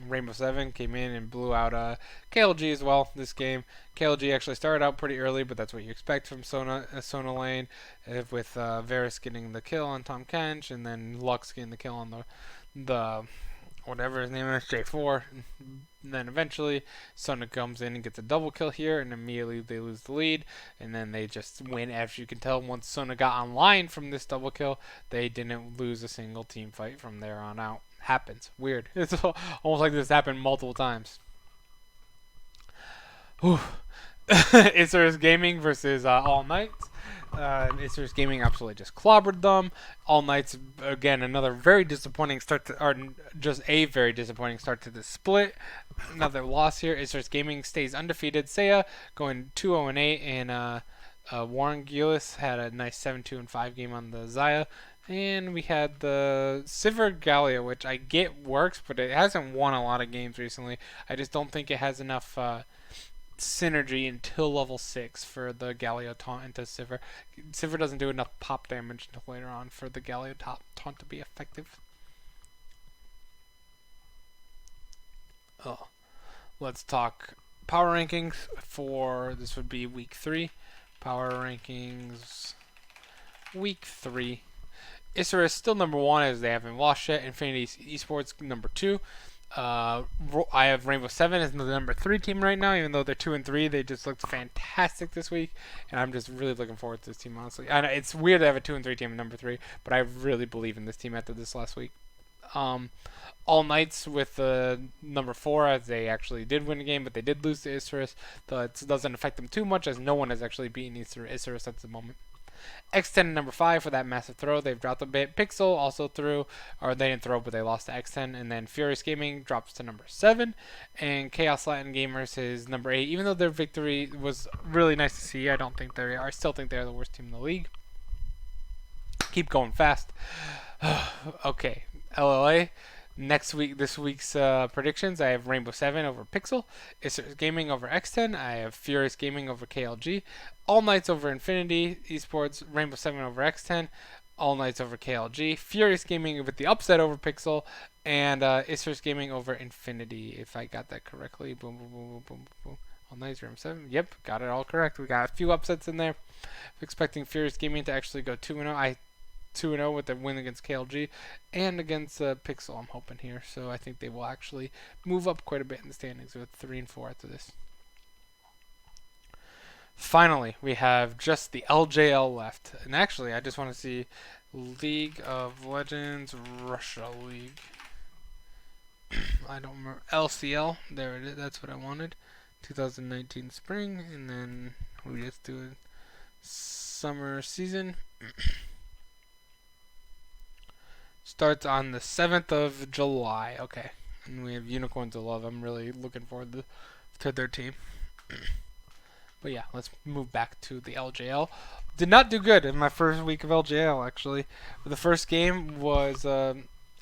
Rainbow 7 came in and blew out KLG as well this game. KLG actually started out pretty early, but that's what you expect from Sona lane, with Varus getting the kill on Tahm Kench, and then Lux getting the kill on the whatever his name is, J4. And then eventually Sona comes in and gets a double kill here, and immediately they lose the lead, and then they just win. As you can tell, once Sona got online from this double kill, they didn't lose a single team fight from there on out. Happens. Weird. It's almost like this happened multiple times. Isurus Gaming versus All Knights. Isurus Gaming absolutely just clobbered them. All Knights, again, another very disappointing start to, or just a very disappointing start to the split. Another loss here. Isurus Gaming stays undefeated. Seiya going 2-0-8, and Warren Gillis had a nice 7-2-5 game on the Xayah. And we had the Sivir Gallia, which I get works, but it hasn't won a lot of games recently. I just don't think it has enough synergy until level 6 for the Gallia taunt into Sivir. Sivir doesn't do enough pop damage until later on for the Gallia taunt to be effective. Oh, let's talk power rankings for, this would be week 3. Power rankings, week 3. Isurus still number 1 as they haven't lost yet. Infinity Esports number 2. I have Rainbow 7 as the number 3 team right now, even though they're 2 and 3. They just looked fantastic this week, and I'm just really looking forward to this team, honestly. I know it's weird to have a 2 and 3 team at number 3, but I really believe in this team after this last week. All Knights with number 4, as they actually did win a game, but they did lose to Isurus. It doesn't affect them too much, as no one has actually beaten Isurus at the moment. X10 number 5 for that massive throw. They've dropped a bit. Pixel also threw, or they didn't throw, but they lost to X10. And then Furious Gaming drops to number 7. And Chaos Latin Gamers is number 8. Even though their victory was really nice to see, I still think they're the worst team in the league. Keep going fast. Okay, LLA. This week's predictions, I have Rainbow 7 over Pixel, Isurus Gaming over X10, I have Furious Gaming over KLG, All Knights over Infinity Esports, Rainbow 7 over X10, All Knights over KLG, Furious Gaming with the upset over Pixel, and Isurus Gaming over Infinity, if I got that correctly. Boom, boom, boom, boom, boom, boom. All Knights, Rainbow 7. Yep, got it all correct. We got a few upsets in there. I'm expecting Furious Gaming to actually go 2-0. 2-0 with the win against KLG and against Pixel, I'm hoping here. So I think they will actually move up quite a bit in the standings with 3 and 4 after this. Finally, we have just the LJL left. And actually, I just want to see League of Legends Russia League. I don't remember. LCL. There it is. That's what I wanted. 2019 spring. And then we just do a summer season. Starts on the 7th of July. Okay. And we have Unicorns of Love. I'm really looking forward to their team. But yeah, let's move back to the LJL. Did not do good in my first week of LJL, actually. The first game was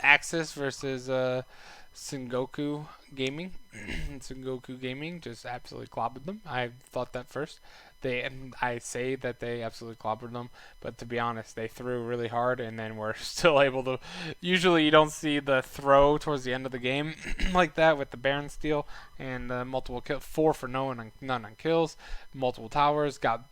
Axis versus Sengoku Gaming. Sengoku Gaming just absolutely clobbered them. I thought that first. And I say that they absolutely clobbered them, but to be honest, they threw really hard and then were still able to. Usually, you don't see the throw towards the end of the game like that with the Baron steal and multiple kills, 4 for no and none on kills, multiple towers, got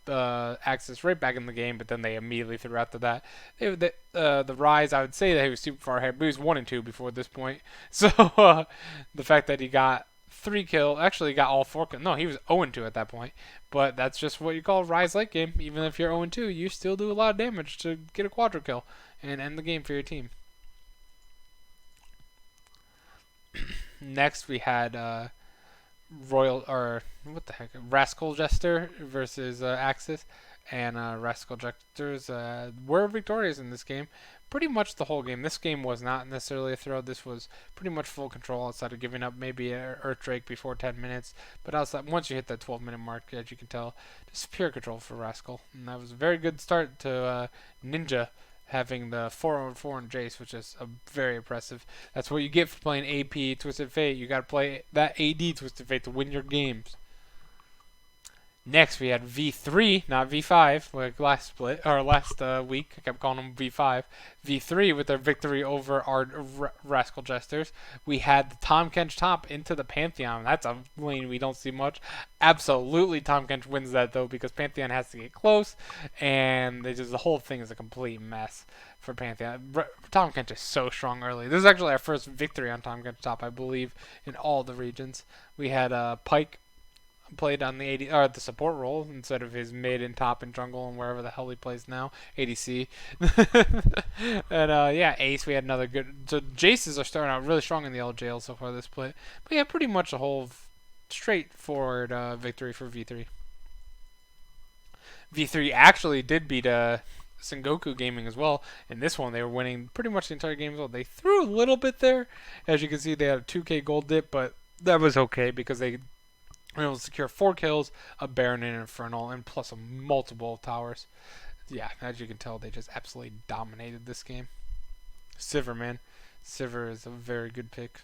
Axis right back in the game, but then they immediately threw after that. The Rise, I would say that he was super far ahead, but he was 1 and 2 before this point. So the fact that he got 3 kills, actually got all 4 kills. No, he was 0 and 2 at that point. But that's just what you call a Rise late game. Even if you're 0 and 2, you still do a lot of damage to get a quadra kill and end the game for your team. Next, we had Rascal Jester versus Axis, and Rascal Jesters were victorious in this game. Pretty much the whole game. This game was not necessarily a throw. This was pretty much full control outside of giving up maybe an Earth Drake before 10 minutes. But outside, once you hit that 12-minute mark, as you can tell, just pure control for Rascal. And that was a very good start to Ninja having the 4-on-4 on Jace, which is very impressive. That's what you get for playing AP Twisted Fate. You got to play that AD Twisted Fate to win your games. Next, we had V3, not V5, like last week. I kept calling them V5. V3 with their victory over our Rascal Jesters. We had the Tahm Kench top into the Pantheon. That's a lane we don't see much. Absolutely, Tahm Kench wins that, though, because Pantheon has to get close, and the whole thing is a complete mess for Pantheon. Tahm Kench is so strong early. This is actually our first victory on Tahm Kench top, I believe, in all the regions. We had Pyke played on the the support role instead of his mid and top and jungle and wherever the hell he plays now, ADC. And yeah, Ace, we had another good. So Jaces are starting out really strong in the LJL so far this split. But yeah, pretty much a whole straightforward victory for V3. V3 actually did beat Sengoku Gaming as well. In this one, they were winning pretty much the entire game as well. They threw a little bit there. As you can see, they had a 2k gold dip, but that was okay because they were able to secure 4 kills, a Baron and an Infernal, and plus multiple towers. Yeah, as you can tell, they just absolutely dominated this game. Sivir, man. Sivir is a very good pick.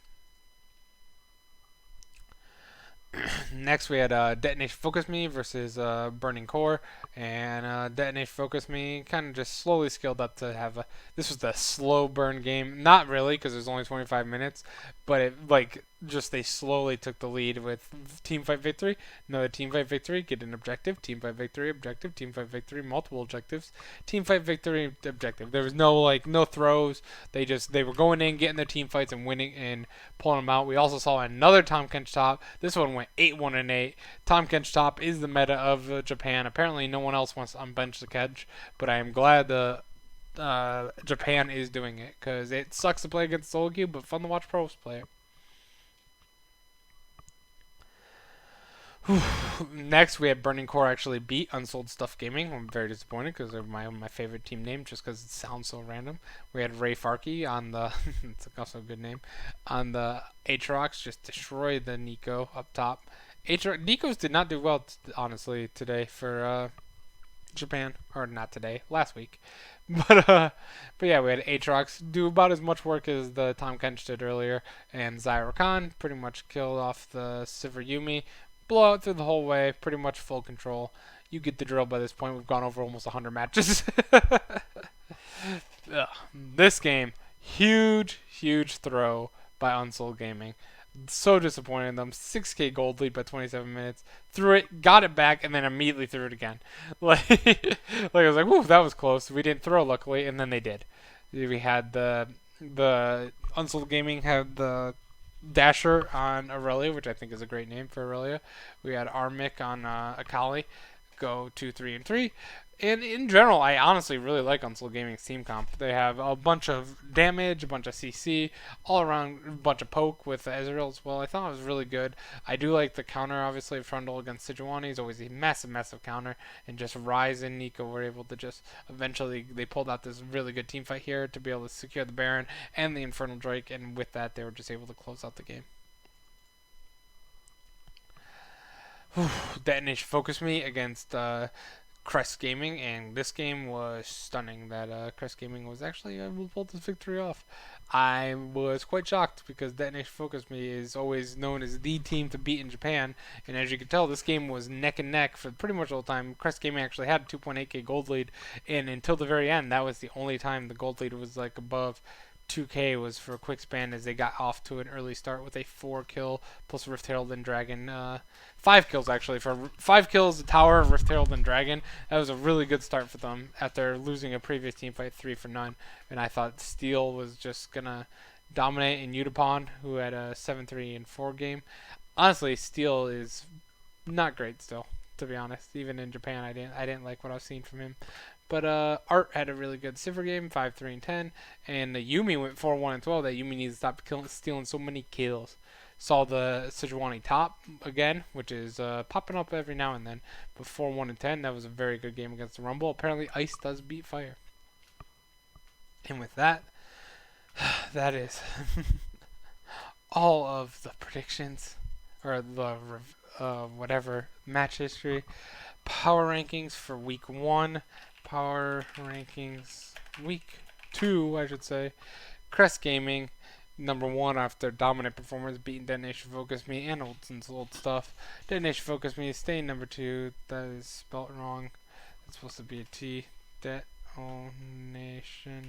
Next, we had Detonation Focus Me versus Burning Core, and Detonation Focus Me kind of just slowly scaled up to have a. This was the slow burn game, not really because it was only 25 minutes, but it they slowly took the lead with teamfight victory. Another teamfight victory, get an objective. Teamfight victory, objective. Teamfight victory, multiple objectives. Teamfight victory, objective. There was no throws. They were going in, getting their team fights and winning and pulling them out. We also saw another Tahm Kench top. This one went 8-1 and 8. Tahm Kench top is the meta of Japan. Apparently, no one else wants to unbench the Kench, but I am glad Japan is doing it because it sucks to play against solo queue, but fun to watch pros play it. Next, we had Burning Core actually beat Unsold Stuff Gaming. I'm very disappointed because they're my favorite team name just because it sounds so random. We had Ray Farkey on the, it's also a good name, on the Aatrox, just destroyed the Nico up top. Nico's did not do well, honestly, today for Japan. Or not today, last week. But yeah, we had Aatrox do about as much work as the Tahm Kench did earlier. And Zyra Khan pretty much killed off the Sivir Yumi. Blowout through the whole way, pretty much full control. You get the drill by this point. We've gone over almost 100 matches. This game, huge throw by Unsold Gaming. So disappointed in them. 6k gold lead by 27 minutes. Threw it, got it back, and then immediately threw it again. Like I was like, whoo, that was close. We didn't throw, luckily, and then they did. We had the Unsold Gaming had the Dasher on Aurelia, which I think is a great name for Aurelia. We had Armik on Akali, go 2-3-3. And in general, I honestly really like Unsold Gaming's team comp. They have a bunch of damage, a bunch of CC, all around a bunch of poke with Ezreal as well. I thought it was really good. I do like the counter, obviously, Frondal against Sejuani is always a massive counter. And just Ryze and Nico were able to just eventually, they pulled out this really good team fight here to be able to secure the Baron and the Infernal Drake. And with that, they were just able to close out the game. Detonation focused me against Crest Gaming, and this game was stunning that Crest Gaming was actually able to pull this victory off. I was quite shocked because Detonation Focus Me is always known as the team to beat in Japan, and as you can tell, this game was neck and neck for pretty much all the time. Crest Gaming actually had a 2.8k gold lead, and until the very end, that was the only time the gold lead was like above 2k was for a quick span as they got off to an early start with a 4 kill plus Rift Herald and Dragon. 5 kills actually. For 5 kills, the Tower of Rift Herald and Dragon. That was a really good start for them after losing a previous team fight 3 for none. And I thought Steel was just going to dominate in Utapon, who had a 7-3 and 4 game. Honestly, Steel is not great still, to be honest. Even in Japan, I didn't like what I was seeing from him. But Art had a really good Cipher game, 5-3 and 10, and Yumi went 4-1 and 12. That Yumi needs to stop stealing so many kills. Saw the Sejuani top again, which is popping up every now and then. But 4-1 and 10, that was a very good game against the Rumble. Apparently, Ice does beat Fire. And with that, that is all of the predictions or the whatever match history, power rankings for week 1. Power rankings week 2, I should say. Crest Gaming, number 1 after dominant performance, beating Detonation Focus Me and Olsen's old stuff. Detonation Focus Me is staying number 2. That is spelt wrong. It's supposed to be a T. Detonation.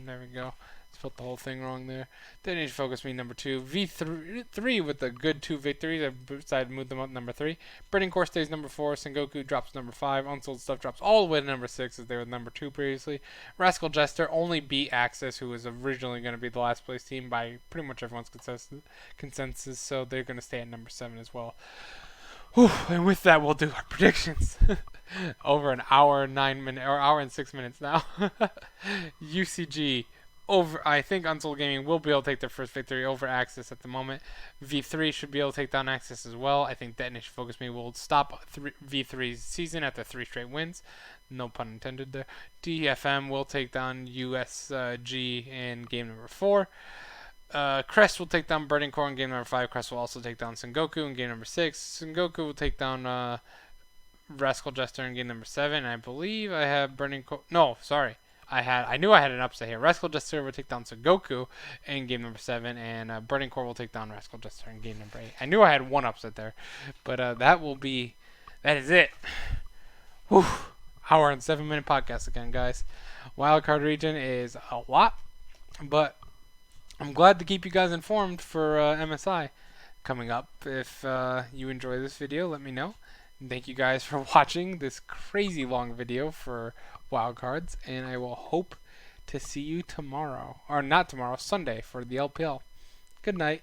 There we go. Spelled the whole thing wrong there. Detonation Focus Me number 2. V3 with the good 2 victories. I decided to move them up to number 3. Burning Core stays number 4. Sengoku drops number 5. Unsold Stuff drops all the way to number 6 as they were number 2 previously. Rascal Jester only beat Axis, who was originally going to be the last place team by pretty much everyone's consensus, so they're going to stay at number 7 as well. Whew, and with that, we'll do our predictions. Over an hour, 9 minutes, or hour and 6 minutes now. UCG over. I think Unsold Gaming will be able to take their first victory over Axis at the moment. V3 should be able to take down Axis as well. I think Detonation Focus Me will stop V3's season after 3 straight wins. No pun intended there. DFM will take down USG in game number 4. Crest will take down Burning Core in game number 5. Crest will also take down Sengoku in game number 6. Sengoku will take down Rascal Jester in game number 7. I believe I have Burning Core. No, sorry. I knew I had an upset here. Rascal Jester will take down Sengoku in game number 7, and Burning Core will take down Rascal Jester in game number 8. I knew I had one upset there, but that is it. Whew. Hour and 7-minute podcast again, guys. Wildcard region is a lot, but I'm glad to keep you guys informed for MSI coming up. If you enjoy this video, let me know. And thank you guys for watching this crazy long video for Wildcards, and I will hope to see you tomorrow, or not tomorrow, Sunday for the LPL. Good night.